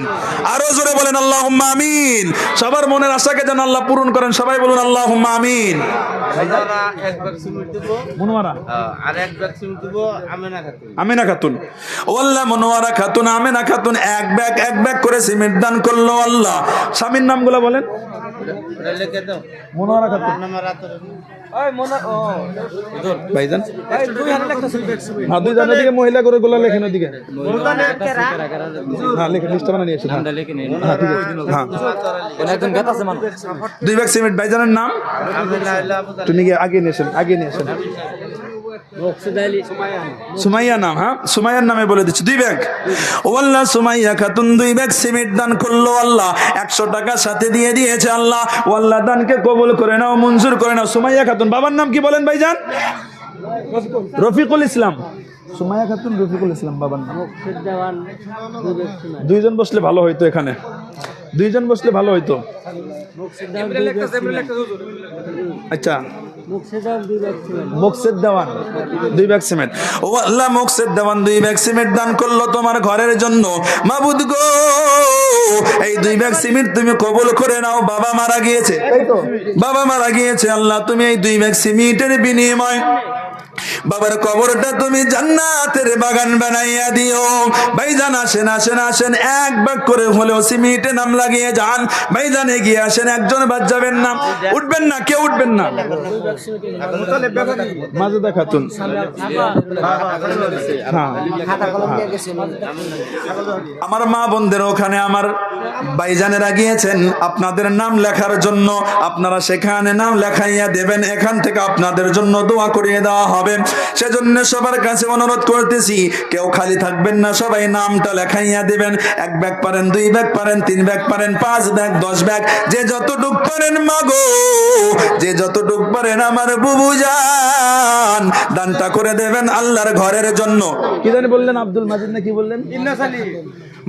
আরো জোরে বলেন আল্লাহুম্মা আমিন। সবার মনের আশাকে যেন আল্লাহ পূরণ করেন। সবাই বলুন আল্লাহুম্মা আমিন। এক ব্যাগ সিমেন্ট দেবো, মনোয়ারা আর এক ব্যাগ সিমেন্ট দেবো আমেনা খাতুন। আমিনা খাতুন, ও আল্লাহ মনোয়ারা খাতুন, আমিনা খাতুন এক ব্যাগ করে সিমেন্ট দান করলো আল্লাহ। স্বামীর নামগুলো বলেন। ওটা লিখে দাও। মনোয়ারা খাতুন, আমার রাতের ভাইজান হ্যাঁ, দুই জানের দিকে মহিলা করে গোলা লেখেন ওদিকে। হ্যাঁ লেখেন, লিস্টটা বানিয়ে নিয়ে এসেন। হ্যাঁ ঠিক আছে। হ্যাঁ দুই ব্যাগ সিমেন্ট ভাইজানের নাম তুমি আগে নিয়ে এসেন, আগে নিয়ে এসেন। সুমাইয়া নাম, হ্যাঁ সুমাইয়ার নামে বলে দিচ্ছি। দুই ব্যাগ, ও আল্লাহ সুমাইয়া খাতুন 2 ব্যাগ সিমেন্ট দান করলো আল্লাহ। 100 টাকা সাথে দিয়ে দিয়েছে আল্লাহ। ও আল্লাহ দানকে কবুল করে নাও, মঞ্জুর করে নাও। সুমাইয়া খাতুন, বাবার নাম কি বলেন ভাইজান? রফিকুল ইসলাম। সুমাইয়া খাতুন, রফিকুল ইসলাম বাবার নাম। দুইজন বসলে ভালো হইতো, এখানে দুইজন বসলে ভালো হইতো। আচ্ছা মুকসেদ দেওয়ান 2 ব্যাগ সিমেন্ট, ও আল্লাহ মুকসেদ দেওয়ান 2 ব্যাগ সিমেন্ট দান করলো তোমার ঘরের জন্য। মাবুদ গো এই 2 ব্যাগ সিমেন্ট তুমি কবুল করে নাও। বাবা মারা গিয়েছে, বাবা মারা গিয়েছে আল্লাহ, তুমি এই 2 ব্যাগ সিমেন্টের বিনিময় বাবার কবরটা তুমি জান্নাতের বাগান বানাইয়া দিও। ভাইজান আসেন আসেন আসেন, এক ব্যাগ করে হলেও সিমেন্টে নাম লাগিয়ে যান। ভাইজান এগিয়ে আসেন, একজন বাদ যাবেন না, উঠবেন না, কেউ উঠবেন না। মাজেদা খাতুন, আমার মা বোনদের ওখানে আমার ভাইজানেরা গিয়েছেন আপনাদের নাম লেখার জন্য। আপনারা সেখানে নাম লেখাইয়া দেবেন, এখান থেকে আপনাদের জন্য দোয়া করিয়ে দেওয়া হবে। সেজন্য সবার কাছে অনুরোধ করতেছি, কেউ খালি থাকবেন না, সবাই নামটা লেখাইয়া দিবেন। 1 ব্যাগ পারেন, 2 ব্যাগ পারেন, 3 ব্যাগ পারেন, 5 ব্যাগ, 10 ব্যাগ, যে যতটুক পারেন মাগো, যে যতটুক পারেন আমার বুবু জান দানটা করে দেবেন আল্লাহর ঘরের জন্য। কি জানি বললেন, আব্দুল মাজিদ না কি বললেন?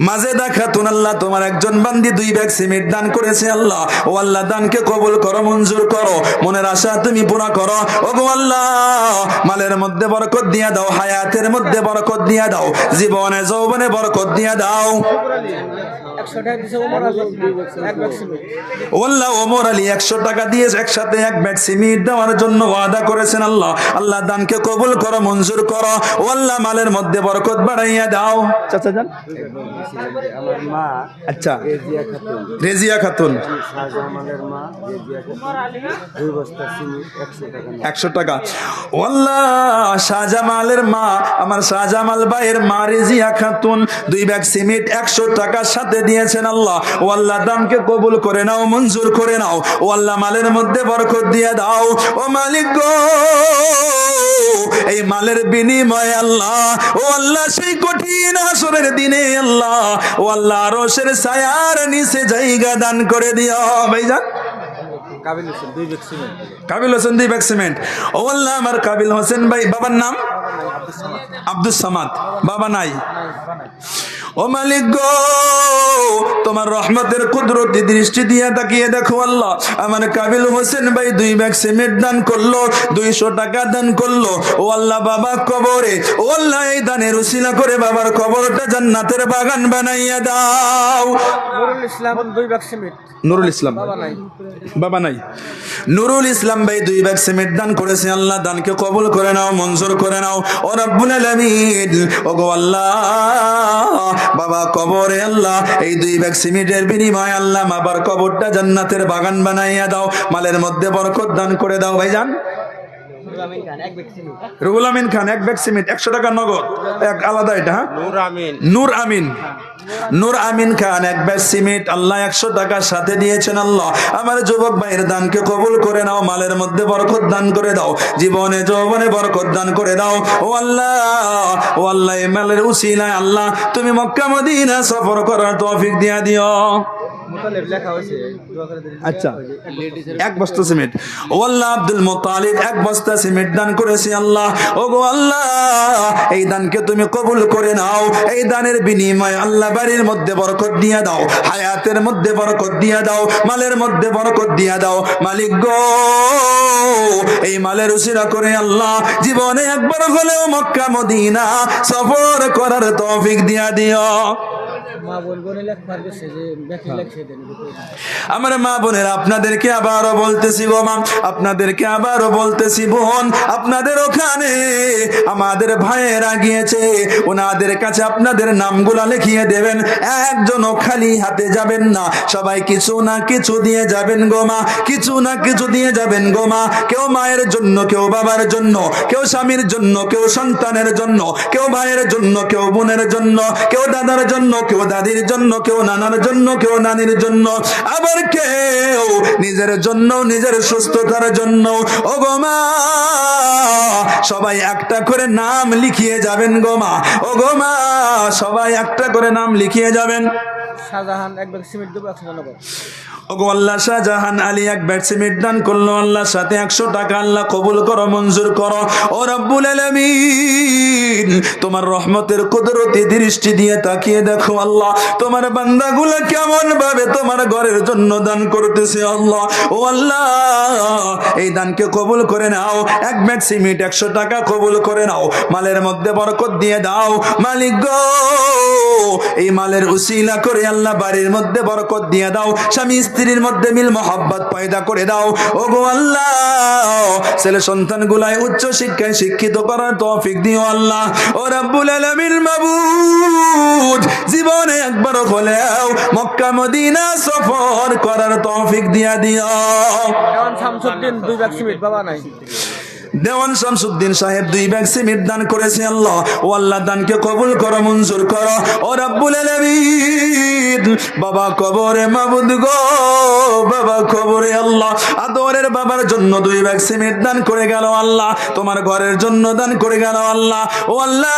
মাজেদা খাতুন, আল্লাহ তোমার একজন বান্দি 2 ব্যাগ সিমেন্ট দান করেছে আল্লাহ। ও আল্লাহ দানকে কবুল করো, মঞ্জুর করো, মনের আশা তুমি পুরা করো। ও গো আল্লাহ মালের মধ্যে বরকত দিয়া দাও, হায়াতের মধ্যে বরকত দিয়া দাও, জীবনে যৌবনে বরকত দিয়া দাও। ও আল্লাহ ওমর আলী 100 টাকা দিয়ে একসাথে 1 ব্যাগ সিমেন্ট দেওয়ার জন্য ওয়াদা করেছেন আল্লাহ। আল্লাহ দানকে কবুল করো, মঞ্জুর করো। ও আল্লাহ মালের মধ্যে বরকত বাড়াইয়া দাও। চাচা যান, আচ্ছা রেজিয়া খাতুন 100 টাকা। ও আল্লাহ শাহজামালের মা, আমার শাহজামাল ভাইয়ের মা রেজিয়া খাতুন 2 ব্যাগ সিমেন্ট 100 টাকার সাথে দিয়েছেন আল্লাহ। ও আল্লাহ দানকে কবুল করে নাও, মঞ্জুর করে নাও। ও আল্লাহ মালের মধ্যে বরকত দিয়ে দাও। ও মালিক গো এই মালের বিনিময়ে আল্লাহ, ও আল্লাহ সেই কঠিন হাসরের দিনে আল্লাহ, ও আল্লাহ আরশের ছায়ার নিচে জায়গা দান করে দিও। ভাইজান কাবিল হোসেন 2 ব্যাগ সিমেন্ট। ও আল্লাহ আমার কাবিল হোসেন ভাই, বাবার নাম আব্দুস সামাদ, বাবা নাই। ও মালিক গো তোমার রহমতের কুদরতি দৃষ্টি দিয়ে তাকিয়ে দেখো আল্লাহ, আমার কাবিল হোসেন ভাই 2 ব্যাগ সিমেন্ট দান করলো, 200 টাকা দান করলো। ও আল্লাহ বাবা কবরে, ও আল্লাহ এই দানের উসিলা করে বাবার কবরটা জান্নাতের বাগান বানাইয়া দাও। নুরুল ইসলাম 2 ব্যাগ সিমেন্ট, নুরুল ইসলাম বাবা নাই। নুরুল ইসলাম ভাই 2 ব্যাগ সিমেন্ট দান করেছে আল্লাহ, দানকে কবুল করে নাও, মঞ্জুর করে নাও। ও রব্বুল আলামিন, ও গো আল্লাহ বাবা কবরে আল্লাহ এই 2 ব্যাগ সিমেন্টের বিনিময়ে আল্লাহ বাবার কবরটা জান্নাতের বাগান বানাইয়া দাও, মালের মধ্যে বরকত দান করে দাও। ভাইজান রুহুল আমিন খান 1 ব্যাগ সিমেন্ট 100 টাকা নগদ, এক আলাদা এটা। হ্যাঁ নূর আমিন নূর আমিন খান এক ব্যাগ সিমেন্ট আল্লাহ 100 টাকার সাথে দিয়েছেন। আল্লাহ আমার যুবক ভাইয়ের দানকে কবুল করে নাও, মালের মধ্যে বরকত দান করে দাও, জীবনে যৌবনে বরকত দান করে দাও। ও আল্লাহ এই মালের উসিলায় আল্লাহ তুমি মক্কা মদিনা সফর করার তৌফিক দিয়া দিও। আচ্ছা, এক বস্তা সিমেন্ট ও আল্লাহ আব্দুল মুত্তালিব এক বস্তা সিমেন্ট দান করেছে। আল্লাহ ও গো আল্লাহ এই দানকে তুমি কবুল করে নাও। এই দানের বিনিময়ে আল্লাহ বাড়ির মধ্যে বরকত দিয়া দাও, হায়াতের মধ্যে বরকত দিয়া দাও, মালের মধ্যে বরকত দিয়া দাও। মালিক গো এই মালের উসিলা করে আল্লাহ জীবনে একবার হলেও মক্কা মদিনা সফর করার তৌফিক দিয়া দিও। আমার মা বোনেরা আপনাদেরকে আবারও বলতেছি গো মা, আপনাদেরকে আবারও বলতেছি বোন, আপনাদের ওখানে আমাদের ভাইয়েরা গিয়েছে, ওনাদের কাছে আপনাদের নামগুলা লিখিয়ে দেবেন। একজনও খালি হাতে যাবেন না, সবাই কিছু না কিছু দিয়ে যাবেন গো মা, কিছু না কিছু দিয়ে যাবেন গো মা। কেউ মায়ের জন্য, কেউ বাবার জন্য, কেউ স্বামীর জন্য, কেউ সন্তানের জন্য, কেউ ভাইয়ের জন্য, কেউ বোনের জন্য, কেউ দাদার জন্য, কেউ দাদির জন্য, কেউ নানার জন্য, কেউ নানির জন্য, আবার কেউ নিজের জন্য, নিজের সুস্থতার জন্য। ও গো মা সবাই একটা করে নাম লিখিয়ে যাবেন গো মা, ও গো মা সবাই একটা করে নাম লিখিয়ে যাবেন। শাহজাহান এক ব্যাগ সিমেন্ট দেবো 100 টাকা। ওগো আল্লাহ শাহজাহান আলী এক ব্যাগ সিমেন্ট দান করলো আল্লাহ, সাথে 100 টাকা আল্লাহ কবুল করো, মঞ্জুর করো। ও রব্বুল আলামিন তোমার রহমতের কুদরতি দৃষ্টি দিয়ে তাকিয়ে দেখো আল্লাহ তোমার বান্দাগুলো কেমন ভাবে তোমার ঘরের জন্য দান করতেছে। আল্লাহ ও আল্লাহ এই দানকে কবুল করে নাও, এক ব্যাগ সিমেন্ট 100 টাকা কবুল করে নাও, মালের মধ্যে বরকত দিয়ে দাও। মালিক গো এই মালের উসিলা করে আল্লাহ বাড়ির মধ্যে বরকত দিয়ে দাও, স্বামী স্ত্রীর মধ্যে মিল মোহাব্বত পয়দা করে দাও। ও গো আল্লাহ ছেলে সন্তান গুলাই উচ্চ শিক্ষায় শিক্ষিত করার তৌফিক দিও আল্লাহ। ও রব্বুল আলামিন মাবুদ জীবনে একবার হলেও মক্কা মদিনা সফর করার তৌফিক দিয়া দিও। এখন শামসুদ্দিন 2 ব্যাগ সিমেন্ট বাবা নাই। দেওয়ান শামসুদ্দিন সাহেব 2 ব্যাগ সিমেন্ট দান করেছে। আল্লাহ ও আল্লাহ দানকে কবুল করো, মঞ্জুর করো। ও রব্বুল আলামিন বাবা কবরে মাবুদ গো, বাবা কবরে আল্লাহ আদরের বাবার জন্য 2 ব্যাগ সিমেন্ট দান করে গেল আল্লাহ, তোমার ঘরের জন্য দান করে গেল আল্লাহ। ও আল্লাহ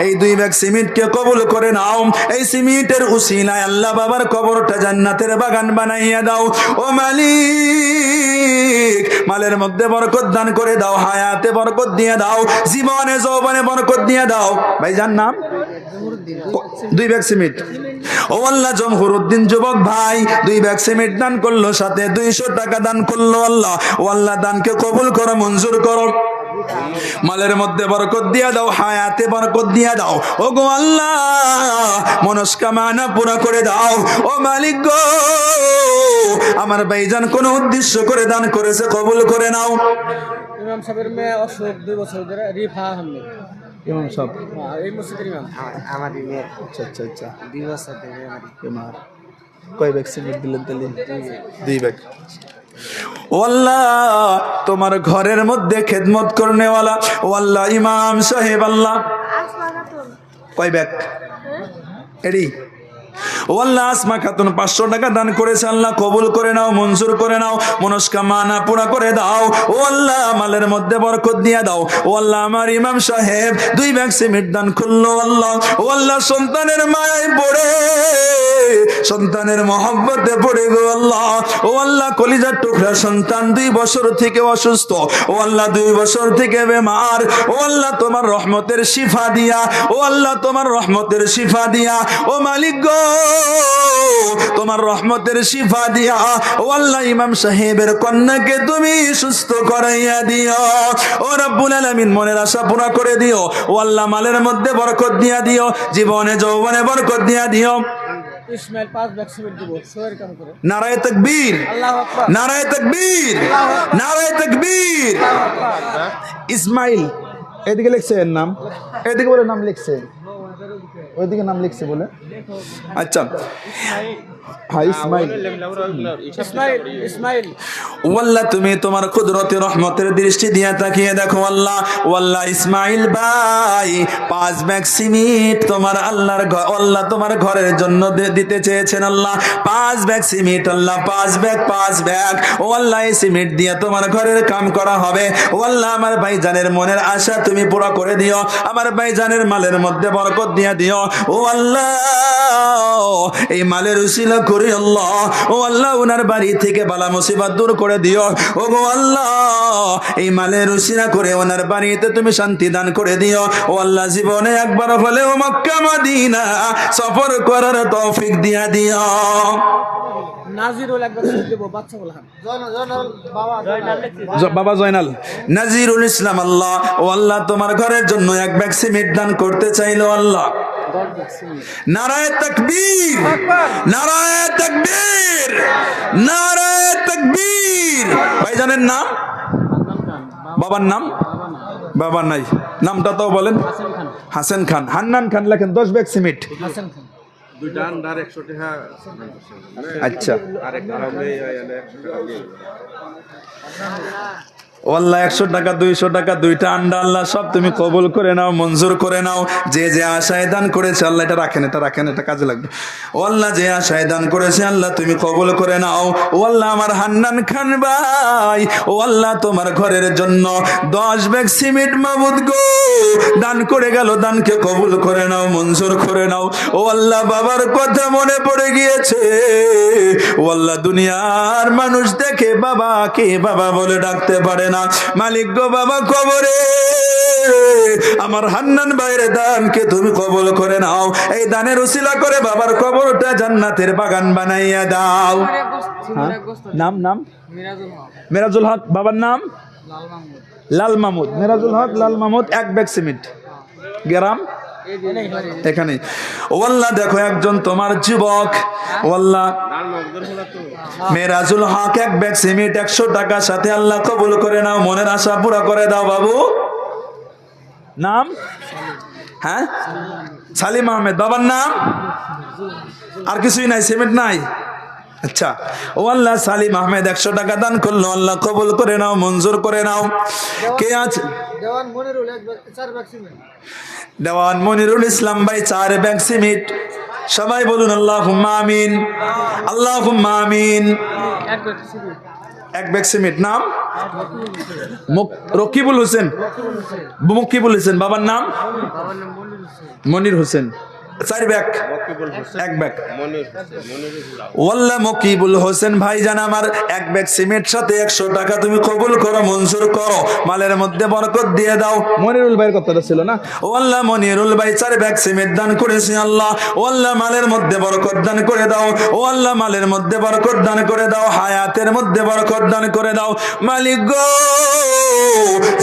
এই 2 ব্যাগ সিমেন্টকে কবুল করে নাও, এই সিমেন্টের উসিলায় আল্লাহ বাবার কবরটা জান্নাতের বাগান বানাইয়া দাও। ও মালিক মালের মধ্যে বরকত দান করে দাও, হায়াতে বরকত দিয়ে দাও, জীবনে যৌবনে বরকত দিয়ে দাও। ভাইজান নাম 2 ব্যাগ সিমেন্ট। ও আল্লাহ জমহুরউদ্দিন যুবক ভাই 2 ব্যাগ সিমেন্ট দান করলো, সাথে 200 টাকা দান করলো। আল্লাহ ও আল্লাহ দানকে কবুল করো, মঞ্জুর করো, মালের মধ্যে বরকত দিয়া দাও, হায়াতে বরকত দিয়া দাও। ও গো আল্লাহ মনস্কামনা পুরা করে দাও। ও মালিক গো আমার ভাইজান কোন উদ্দেশ্য করে দান করেছে কবুল করে নাও। ইমাম সাহেবের মেয়ে অসুখ 2 বছর ধরে, রিফা আহমেদ ইমাম সাহেব এই মসজিদের ইমাম। আমার মেয়ে আচ্ছা আচ্ছা আচ্ছা 2 বছর ধরে ইমাম কয় ব্যাগ সিমেন্ট দিলেন তাহলে? 2 ব্যাগ। ও আল্লাহ তোমার ঘরের মধ্যে খেদমত করনেওয়ালা ও আল্লাহ ইমাম সাহেব আল্লাহ কয় ব্যাগ এডি? ও আল্লাহ আসমা খাতুন 500 টাকা দান করেছে। আল্লাহ কবুল করে নাও, মঞ্জুর করে নাও, মনস্কামনা পুরা করে দাও। ও আল্লাহ মালের মধ্যে বরকত দিয়ে দাও। ও আল্লাহ আমার ইমাম সাহেব 2 ব্যাগ সিমেন্ট দান করলো আল্লাহ। ও আল্লাহ সন্তানের মায়ায় পড়ে, সন্তানের মহব্বতে পড়ে গো আল্লাহ। ও আল্লাহ কলিজার টুকরা সন্তান 2 বছর থেকে অসুস্থ। ও আল্লাহ 2 বছর থেকে বেমার। ও আল্লাহ তোমার রহমতের শিফা দিয়া, ও আল্লাহ তোমার রহমতের শিফা দিয়া। ও মালিক গো তোমার রহমতের শিফা দিয়া ও আল্লাহ ইমাম সাহেবের কন্যাকে তুমি সুস্থ করাইয়া দিও। ও রব্বুল আলামিন মনের আশা পুরা করে দিও। ও আল্লাহ মালের মধ্যে বরকত দিয়া দিও, জীবনে যৌবনে বরকত দিয়া দিও। ইসমাইল 5 ব্যাগ সিমেন্ট দেবো, সোয়ের কাম করে। নারায়ে তাকবীর, আল্লাহু আকবার, নারায়ে তাকবীর, নারায়ে তাকবীর। ইসমাইল এদিকে লিখছে এর নাম, এদিকে বলে নাম লিখছে, ওইদিকে নাম লিখছে বলে আচ্ছা হ্যাঁ ইসমাইল ইসমাইল ও আল্লাহ তুমি তোমার কুদরতি রহমতের দৃষ্টি দিয়ে তাকিয়ে দেখো আল্লাহ, ও আল্লাহ ইসমাইল ভাই 5 ব্যাগ সিমেন্ট তোমার আল্লাহর আল্লাহ তোমার ঘরের জন্য দিতে চেয়েছেন আল্লাহ। 5 ব্যাগ সিমেন্ট আল্লাহ, 5 ব্যাগ ও আল্লাহ এই সিমেন্ট দিয়ে তোমার ঘরের কাম করা হবে। ও আল্লাহ আমার ভাইজানের মনের আশা তুমি পুরো করে দিও, আমার ভাইজানের মালের মধ্যে বরকত দিয়ে দিও। ও আল্লাহ এই মালের উসিলা করে আল্লাহ, ও আল্লাহ ওনার বাড়ি থেকে বালা মুসিবত দূর করে দিও। ও গো আল্লাহ এই মালের উসিলা করে ওনার বাড়িতে তুমি শান্তি দান করে দিও। ও আল্লাহ জীবনে একবার হলেও মক্কা মদিনা সফর করার তৌফিক দিয়া দিও। নাজিরুল একবার দেব বাচ্চা বলহান বাবা জয়নাল নাজিরুল ইসলাম আল্লাহ, ও আল্লাহ তোমার ঘরের জন্য 1 ব্যাগ সিমেন্ট দান করতে চাইলো আল্লাহ। নারায়ে তাকবীর, নারায়ে তাকবীর, নারায়ে তাকবীর। ভাইজানের নাম, বাবার নাম, বাবার নাই, নামটা তো বলেন। হাসান খান, হান্নান খান লেখেন 10 ব্যাগ সিমেন্ট। হাসান খান দুইটা আন্ডার 100 টাকা। আচ্ছা আরেক আরামে 100 টাকা। ও আল্লাহ 100 টাকা 200 টাকা দুইটা আন্ডা আল্লাহ সব তুমি কবুল করে নাও, মঞ্জুর করে নাও। যে যে আশায় দান করেছে আল্লাহ এটা রাখেন, এটা রাখেন, এটা কাজে লাগবে। ও আল্লাহ যে আশায় দান করেছে আল্লাহ তুমি কবুল করে নাও। ও আল্লাহ আমার হান্নান খান ভাই, ও আল্লাহ তোমার ঘরের জন্য 10 ব্যাগ সিমেন্ট মাবুদ গো দান করে গেল, দানকে কবুল করে নাও, মঞ্জুর করে নাও। ও আল্লাহ বাবার কথা মনে পড়ে গিয়েছে, ও আল্লাহ দুনিয়ার মানুষ দেখে বাবাকে বাবা বলে ডাকতে পারে না, মালিক গো বাবা কবরে আমার হান্নান ভাইয়ের দানকে তুমি কবুল করে নাও। এই দানের উসিলা করে বাবার কবরটা জান্নাতের বাগান বানাইয়া দাও। নাম নাম মিরাজুল হক, বাবার নাম লাল মাহমুদ, মিরাজুল হক লাল মাহমুদ। 1 ব্যাগ সিমেন্ট, গ্রাম এখানে। ও আল্লাহ দেখো একজন তোমার যুবক, ও আল্লাহ মেরাজুল হক 1 ব্যাগ সিমেন্ট 100 টাকার সাথে আল্লাহ কবুল করে নাও, মনের আশা পুরা করে দাও বাবু। নাম হ্যাঁ সালিম আহমেদ, বাবার নাম আর কিছুই নাই, সিমেন্ট নাই। আচ্ছা ও আল্লাহ সালিম আহমেদ 100 টাকা দান করলো, আল্লাহ কবুল করে নাও, মঞ্জুর করে নাও। কে আছে? দেওয়ান মনিরুল 4 ব্যাগ সিমেন্ট। দেওয়ান মনিরুল ইসলাম ভাই 4 ব্যাগ সিমেন্ট। সবাই বলুন আল্লাহুম্মা আমিন, আল্লাহুম্মা আমিন। 1 ব্যাগ সিমেন্ট। নাম রকিবুল হোসেন, মুকিবুল হোসেন, বাবার নাম মনির হোসেন। 4 bag, 1 bag. ওয়াল্লাহ মকিবুল হোসেন ভাইজান আমার 1 ব্যাগ সিমেন্ট সাথে 100 টাকা তুমি কবুল করো, মঞ্জুর করো, মালের মধ্যে বরকত দিয়ে দাও। মনিরুল ভাইয়ের কথাটা ছিল না? ও আল্লাহ মনিরুল ভাই 4 ব্যাগ সিমেন্ট দান করেছে আল্লাহ, ও আল্লাহ মালের মধ্যে বরকত দান করে দাও। ও আল্লাহ মালের মধ্যে বরকত দান করে দাও, হায়াতের মধ্যে বরকত দান করে দাও মালিক গো,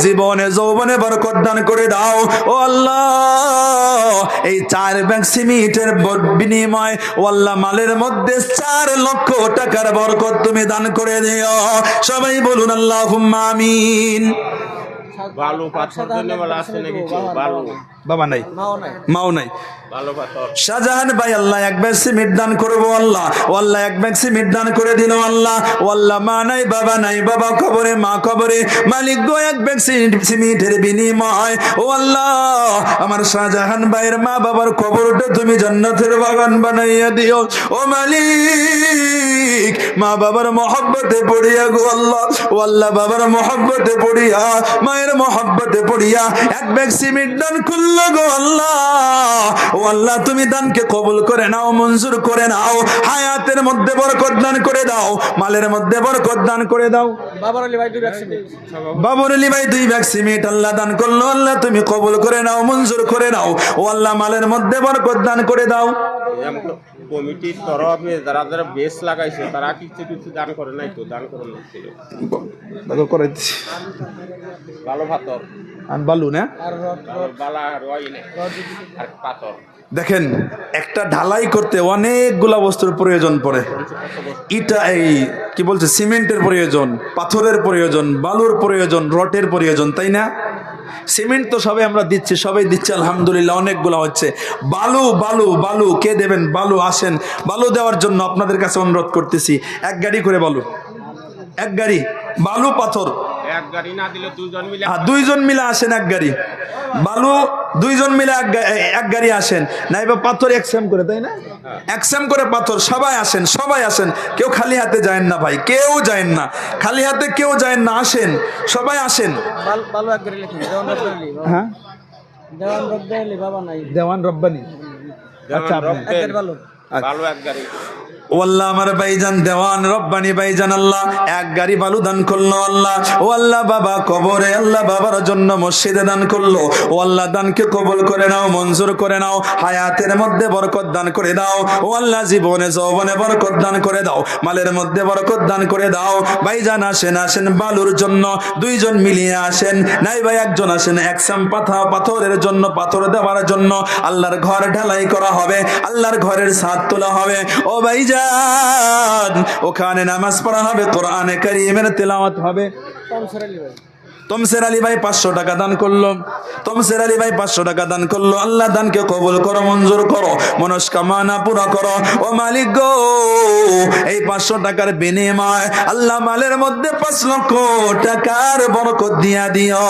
জীবনে যৌবনে বরকত দান করে দাও। ও আল্লাহ এই 4 ব্যাগ সিমেন্টের বিনিময় ও আল্লাহ মালের মধ্যে 4 লক্ষ টাকার বরকত তুমি দান করে দিও। সবাই বলুন আল্লাহুম্মা আমিন। বালু পাথর জন্য বলা আছে নাকি? বালু বাবা নাই, মাও নাই। বালু পাথর শাহজাহান ভাই আল্লাহ 1 ব্যাগ সিমেন্ট দান করবো আল্লাহ, ও আল্লাহ 1 ব্যাগ সিমেন্ট দান করে দিল আল্লাহ। ও আল্লাহ মা নাই, বাবা নাই, বাবা কবরে, মা কবরে, মালিক গো 1 ব্যাগ সিমেন্টের বিনিময় ও আল্লাহ আমার শাহজাহান ভাইয়ের মা বাবার কবরটা তুমি জান্নাতের বাগান বানাইয়া দিও। ও মালিক মা বাবার মহব্বতে পড়িয়া গো আল্লাহ, ও আল্লাহ বাবার মহব্বতে পড়িয়া, মায়ের মহব্বতে পড়িয়া 1 ব্যাগ সিমেন্ট দান করলো গো আল্লাহ। ও আল্লাহ তুমি দানকে কবুল করে নাও, মঞ্জুর করে নাও, হায়াতের মধ্যে বরকত দান করে দাও, মালের মধ্যে বরকত দান করে দাও। বাবার আলী ভাই 2 ব্যাগ সিমেন্ট। বাবর আলী ভাই 2 ব্যাগ সিমেন্ট আল্লাহ দান করলো, আল্লাহ তুমি কবুল করে নাও, মঞ্জুর করে নাও। ও আল্লাহ মালের মধ্যে বরকত দান করে দাও। কমিটির তরফে যারা যারা বেশ লাগাইছে তারা কিছু কিছু দান করে নাই তো? দান করে ছিল ভালো পাথর আর বালু না, আর বালা রয় না আর পাথর। দেখেন একটা ঢালাই করতে অনেকগুলা বস্তুর প্রয়োজন পড়ে। ইটা এই কি বলছে সিমেন্টের প্রয়োজন, পাথরের প্রয়োজন, বালুর প্রয়োজন, রটের প্রয়োজন, তাই না? সিমেন্ট তো সবাই আমরা দিচ্ছি, সবাই দিচ্ছে আলহামদুলিল্লাহ, অনেকগুলো হচ্ছে। বালু বালু বালু কে দেবেন? বালু আসেন, বালু দেওয়ার জন্য আপনাদের কাছে অনুরোধ করতেছি। এক গাড়ি করে বালু, এক গাড়ি বালু পাথর। এক গাড়ি না দিলে দুজন মিলে দুইজন মিলে আসেন, এক গাড়ি বালু, দুইজন মিলে এক গাড়ি আসেন। নাইবা পাথর এক সেম করে, তাই না? এক সেম করে পাথর। সবাই আসেন, সবাই আসেন, কেউ খালি হাতে যায়েন না ভাই, কেউ যায়েন না, খালি হাতে কেউ যায়েন না, আসেন সবাই আসেন। বালু এক গাড়ি লিখুন, দেওয়ান রব্বানি। হ্যাঁ, দেওয়ান রব্বানি বাবা নাই, দেওয়ান রব্বানি। আচ্ছা, আপনি এক গাড়ি বালু। ভালো এক গাড়ি। ও আল্লাহ, আমার ভাইজান দেওয়ান রব্বানি ভাইজান আল্লাহ এক গাড়ি বালু দান করলো আল্লাহ। ও আল্লাহ, বাবা কবরে আল্লাহ বাবার জন্য মসজিদে দান করলো। ও আল্লাহ, দানকে কবুল করে নাও, মঞ্জুর করে নাও, হায়াতের মধ্যে বরকত দান করে দাও। ও আল্লাহ, জীবনে যৌবনে বরকত দান করে দাও, মালের মধ্যে বরকত দান করে দাও। ভাইজান আসেন, আসেন বালুর জন্য দুইজন মিলিয়ে আসেন, নাই ভাই একজন আসেন, একসাম পাথরের জন্য, পাথর দেওয়ার জন্য। আল্লাহর ঘর ঢালাই করা হবে, আল্লাহর ঘরের ছাদ তোলা হবে। ও ভাইজান, ওখানে নামাজ পড়া হবে, কোরআনে কারীমের তেলাওয়াত হবে। তমসের আলী ভাই 500 টাকা দান করলো, তমসের আলী ভাই 500 টাকা দান করলো। আল্লাহ দানকে কবুল করো, মঞ্জুর করো, মনস্কামনা পুরো করো। ও মালিক গো, এই 500 টাকার বিনিময় আল্লাহ মালের মধ্যে 5 লক্ষ টাকার বরকত দিয়া দিও।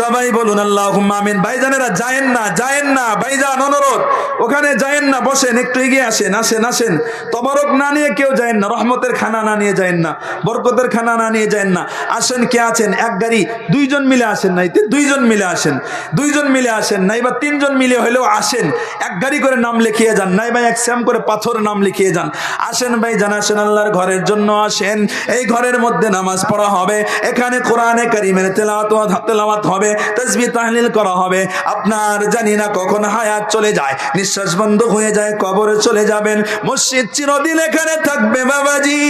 সবাই বলুন আল্লাহুম্মা আমিন। ভাইজানেরা যায়েন না, যায়েন না ভাইজান, অনুরোধ, ওখানে যায়েন না, বসেন, একটু এগিয়ে আসেন, আসেন আসেন। তবরক না নিয়ে কেউ যায়েন না, রহমতের খানা না নিয়ে যায়েন না, বরকতের খানা না নিয়ে যায়েন না। আসেন, কে আছেন? এক গাড়ি দুইজন মিলে আসেন, নাইতে দুইজন মিলে আসেন, দুইজন মিলে আসেন, নাইবা তিনজন মিলে হলেও আসেন। এক গাড়ি করে নাম লিখিয়ে যান, নাইবা এক স্যাম করে পাথর নাম লিখিয়ে যান। আসেন ভাই জান, আসেন, আল্লাহর ঘরের জন্য আসেন। এই ঘরের মধ্যে নামাজ পড়া হবে, এখানে কোরআনে কারীমের তেলাওয়াত হবে, তাসবিহ তাহলিল করা হবে। আপনার জানি না কখন হায়াত চলে যায়, নিঃশ্বাস বন্ধ হয়ে যায়, কবরে চলে যাবেন। মসজিদ চিরদিন এখানে থাকবে বাবাজি।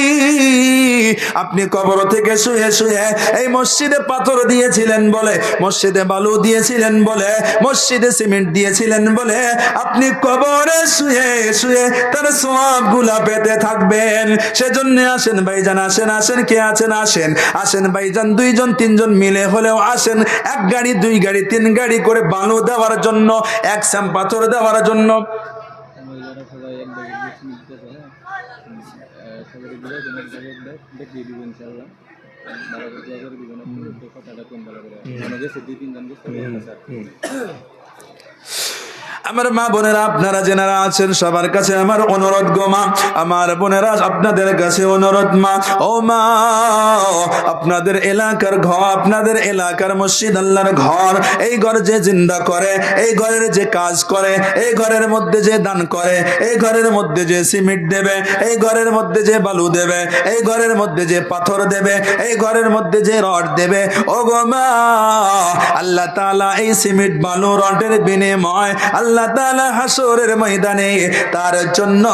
আপনি কবর থেকে শুয়ে শুয়ে এই মসজিদে পাথর দিয়েছিলেন বলে, মসজিদে বালু দিয়েছিলেন বলে, মসজিদে সিমেন্ট দিয়েছিলেন বলে, আপনি কবরে শুয়ে শুয়ে তার সওয়াবগুলা পেতে থাকবেন। সেজন্য আসেন ভাইজান, আসেন, আসেন, কে আছেন? আসেন, আসেন ভাইজান, দুইজন তিনজন মিলে হলেও আসেন। এক গাড়ি, দুই গাড়ি, তিন গাড়ি করে বালু দেওয়ার জন্য, এক সাম পাথর দেওয়ার জন্য। আমার মা বোনেরা, আপনারা যেনারা আছেন সবার কাছে আমার অনুরোধ গো মা, আমার বোনেরা আপনাদের কাছে অনুরোধ মা। ও মা, আপনাদের এলাকার ঘর, আপনাদের এলাকার মসজিদ আল্লাহর ঘর, এই ঘর যে জিন্দা করে, এই ঘরের যে কাজ করে, এই ঘরের মধ্যে যে দান করে, এই ঘরের মধ্যে যে সিমেন্ট দেবে, এই ঘরের মধ্যে যে বালু দেবে, এই ঘরের মধ্যে যে পাথর দেবে, এই ঘরের মধ্যে যে রড দেবে, ও গো মা, আল্লাহ তাআলা এই সিমেন্ট বালু রডের বিনিময় আল্লাহ তাআলা হাসরের ময়দানে তার জন্য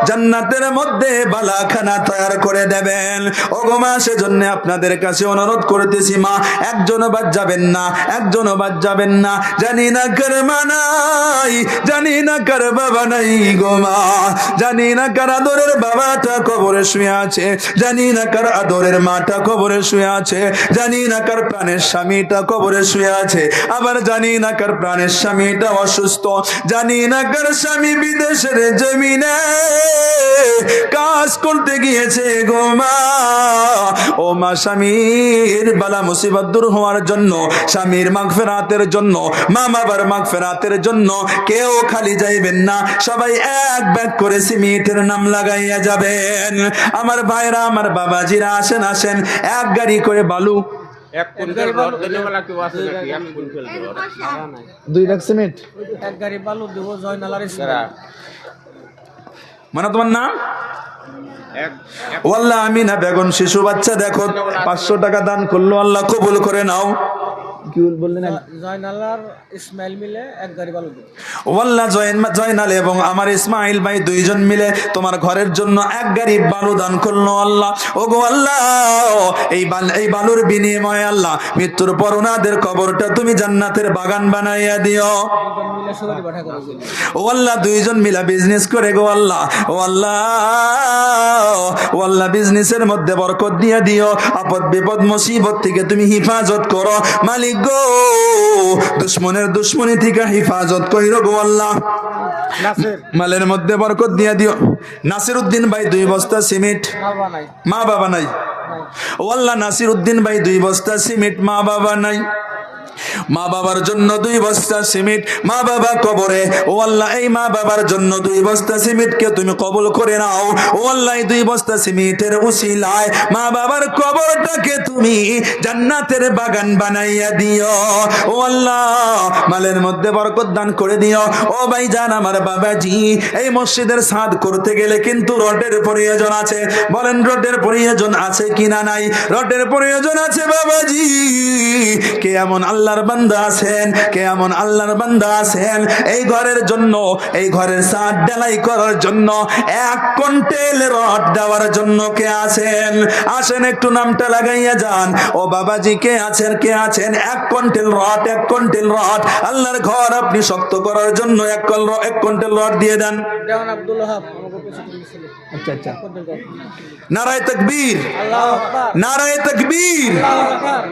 জান্নাতের মধ্যে বালাখানা তৈরি করে দেবেন। ও গো মা, সেজন্য আপনাদের কাছে অনুরোধ করতেছি মা, একজনও বাদ যাবেন না, একজনও বাদ যাবেন না। জানি না কার মা নাই, জানি না কার বাবা নাই গো মা, জানি না কার আদরের বাবাটা কবরে শুয়ে আছে, জানি না কার আদরের মাটা কবরে শুয়ে আছে, জানি না কার প্রাণের স্বামীটা কবরে শুয়ে আছে, আবার জানি না কার প্রাণের স্বামীটা অসুস্থ, জানি না কার স্বামী বিদেশের জমিনে কাজ করতে গিয়েছে গো মা। ও মা, স্বামীর বালা মুসিবত দূর হওয়ার জন্য, স্বামীর মাগফিরাতের জন্য, মা বাবার মাগফিরাতের জন্য কেউ খালি যাইবেন না, সবাই এক ব্যাগ করে সিমেন্টের নাম লাগাইয়া যাবেন। আমার ভাইরা, আমার বাবাজিরা, আসেন, আসেন, এক গাড়ি করে বালু, এক কুইন্টাল রড দিলে বলা কেউ আছে নাকি? এক কুইন্টাল রড, 2 লাখ সিমেন্ট, এক গাড়ি বালু দেবো জয়নালার ইসলাম। মানে তোমার নাম? এক ওয়াল্লাহ আমিনা বেগম শিশু বাচ্চা দেখো 500 টাকা দান করলো, আল্লাহ কবুল করে নাও। কি বললেন? জয়নালার ইসমাইল মিলে এক গাড়ি বালু দেবো। ওয়াল্লাহ জয়নাল এবং আমার ইসমাইল ভাই দুইজন মিলে তোমার ঘরের জন্য এক গাড়ি বালু দান করলো আল্লাহ। ও গো আল্লাহ, এই বালুর বিনিময়ে আল্লাহ মৃত্যুর পর ওনাদের কবরটা তুমি জান্নাতের বাগান বানাইয়া দিও। দুজন মিলে সবাই পাঠা করে ও আল্লাহ, দুইজন মিলা বিজনেস করে গো আল্লাহ, ও আল্লাহ, ও আল্লাহ, বিজনেসের মধ্যে বরকত দিয়ে দিও, আপদ বিপদ মুসিবত থেকে তুমি হিফাজত করো মালিক গো দুশ্মনের দুশ্মনী থেকে হেফাজত কইরো গো আল্লাহ। নাসের মালের মধ্যে বরকত দিয়া দিও। নাসির উদ্দিন ভাই 2 বস্তা সিমেন্ট, মা বাবা নাই। ও আল্লাহ নাসির উদ্দিন ভাই 2 বস্তা সিমেন্ট, মা বাবা নাই। মা বাবার জন্য 2 বস্তা সিমেন্ট, মা বাবা কবরে। ও আল্লাহ এই মা বাবার জন্য 2 বস্তা সিমেন্টকে তুমি কবুল করে নাও। ও আল্লাহ এই 2 বস্তা সিমেন্টের উসিলায় মা বাবার কবরটাকে তুমি জান্নাতের বাগান বানাইয়া দিও। ও আল্লাহ মালের মধ্যে বরকত দান করে দিও। ও ভাইজান আমার বাবাজি, এই মসজিদের ছাদ করতে গেলে কিন্তু রডের প্রয়োজন আছে। বলেন রডের প্রয়োজন আছে কিনা নাই? রডের প্রয়োজন আছে বাবাজি। কে এমন আল্লাহর বান্দা আছেন, কে এমন আল্লাহর বান্দা আছেন এই ঘরের জন্য, এই ঘরের ছাদ ঢালাই করার জন্য 1 কুইন্টাল রড দেওয়ার জন্য কে আছেন? আসেন একটু নামটা লাগাইয়া যান। ও বাবাজি কে আছেন, কে আছেন? 1 কুইন্টাল রড, 1 কুইন্টাল রড আল্লাহর ঘর আপনি শক্ত করার জন্য 1 কুইন্টাল রড দিয়ে দেন। দেওয়ান আব্দুল ওহাব আমাকে কিছু ছিল। আচ্ছা আচ্ছা, নারায়ে তাকবীর, আল্লাহু আকবার, নারায়ে তাকবীর। আল্লাহু আকবার।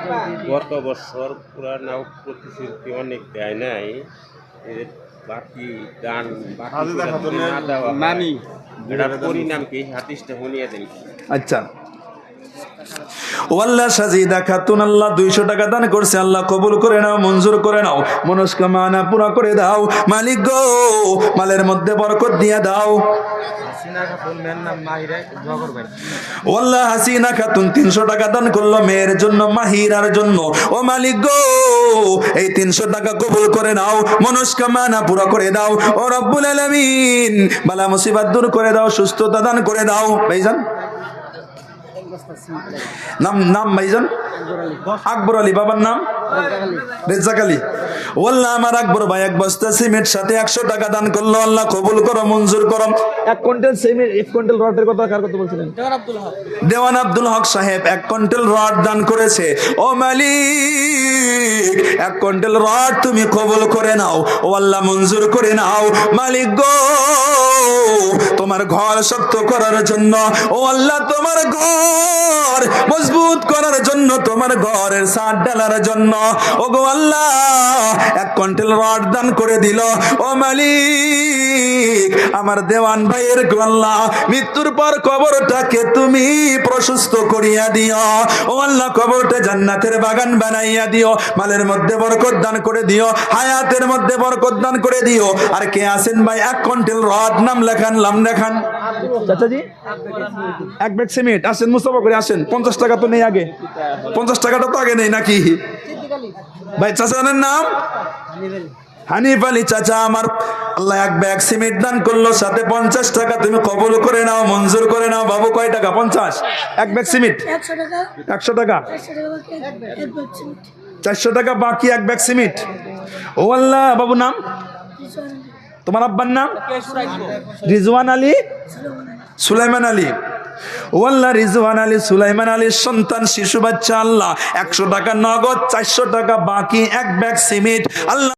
গত বছর পুরান প্রতিশ্রুতি অনেক দেয় নাই, এর বাকি গান বাকি না দেওয়া মানি এটার পরিণাম কি হাদিসটা শুনিয়ে দেন। আচ্ছা, ও আল্লাহ সাজিদা খাতুন আল্লাহ 200 টাকা দান করছে, আল্লাহ কবুল করে নাও, মঞ্জুর করে নাও, মনস্কামনা পুরা করে দাও মালিক গো। মালের মধ্যে বরকত দিয়ে দাও। ও আল্লাহ হাসিনা খাতুন 300 টাকা দান করলো মেয়ের জন্য, মাহিরার জন্য। ও মালিক গো এই 300 টাকা কবুল করে নাও, মনস্কামনা পুরা করে দাও। ও রব্বুল আলামিন বালা মুসিবত দূর করে দাও, সুস্থতা দান করে দাও। ভাইজান নাম ভাইজান আকবর আলী, বাবার নাম রেজ্জাক আলী। ও আল্লাহ আমার আকবর ভাই 1 বস্তা সিমেন্ট সাথে 100 টাকা দান করলো, আল্লাহ কবুল করো, মঞ্জুর করো। 1 কুইন্টাল সিমেন্ট, 1 কুইন্টাল রডের কথা কার কথা বলছিলেন? দেওয়ান আব্দুল ওহাব। দেওয়ান আব্দুল হক সাহেব 1 কুইন্টাল রড দান করেছে। ও মালিক 1 কুইন্টাল রড তুমি কবুল করে নাও। ও আল্লাহ মঞ্জুর করে নাও মালিক গো। তোমার ঘর শক্ত করার জন্য, ও আল্লাহ তোমার ঘর মজবুত করার জন্য, তোমার ঘরের ছাদ ঢালার জন্য ও গো আল্লাহ 1 কুইন্টাল রড দান করে দিল। ও মালিক আমার দেওয়ান ভাইয়ের আল্লাহ মৃত্যুর পর কবরটাকে তুমি প্রশস্ত করিয়া দিও। ও আল্লাহ কবরটা জান্নাতের বাগান বানাইয়া দিও। মালের মধ্যে বরকত দান করে দিও, হায়াতের মধ্যে বরকত দান করে দিও। আর কে আছেন ভাই 1 কুইন্টাল রড? নাম লেখান, নাম লেখান। চাচাজি 1 ব্যাগ সিমেন্ট। আসেন মুস্তাফা করে আসেন। 50 টাকা তো নেই আগে, 50 টাকাটা তো আগে নেই নাকি ভাই? চাচার নাম হানিফ আলী চাচা আমার, আল্লাহ 1 ব্যাগ সিমেন্ট দান করলো, সাথে 50 টাকা তুমি কবুল করে নাও, মঞ্জুর করে নাও। বাবু কয় টাকা? 50। 1 ব্যাগ সিমেন্ট 100 টাকা, 400 টাকা বাকি 1 ব্যাগ সিমেন্ট। ও আল্লাহ বাবু নাম? তোমার আব্বার নাম? রিজওয়ান আলী, সুলাইমান আলী। ও আল্লাহ রিজওয়ান আলী, সুলাইমান আলীর সন্তান শিশু বাচ্চা, আল্লাহ 100 টাকা নগদ, 400 টাকা বাকি 1 ব্যাগ সিমেন্ট। আল্লাহ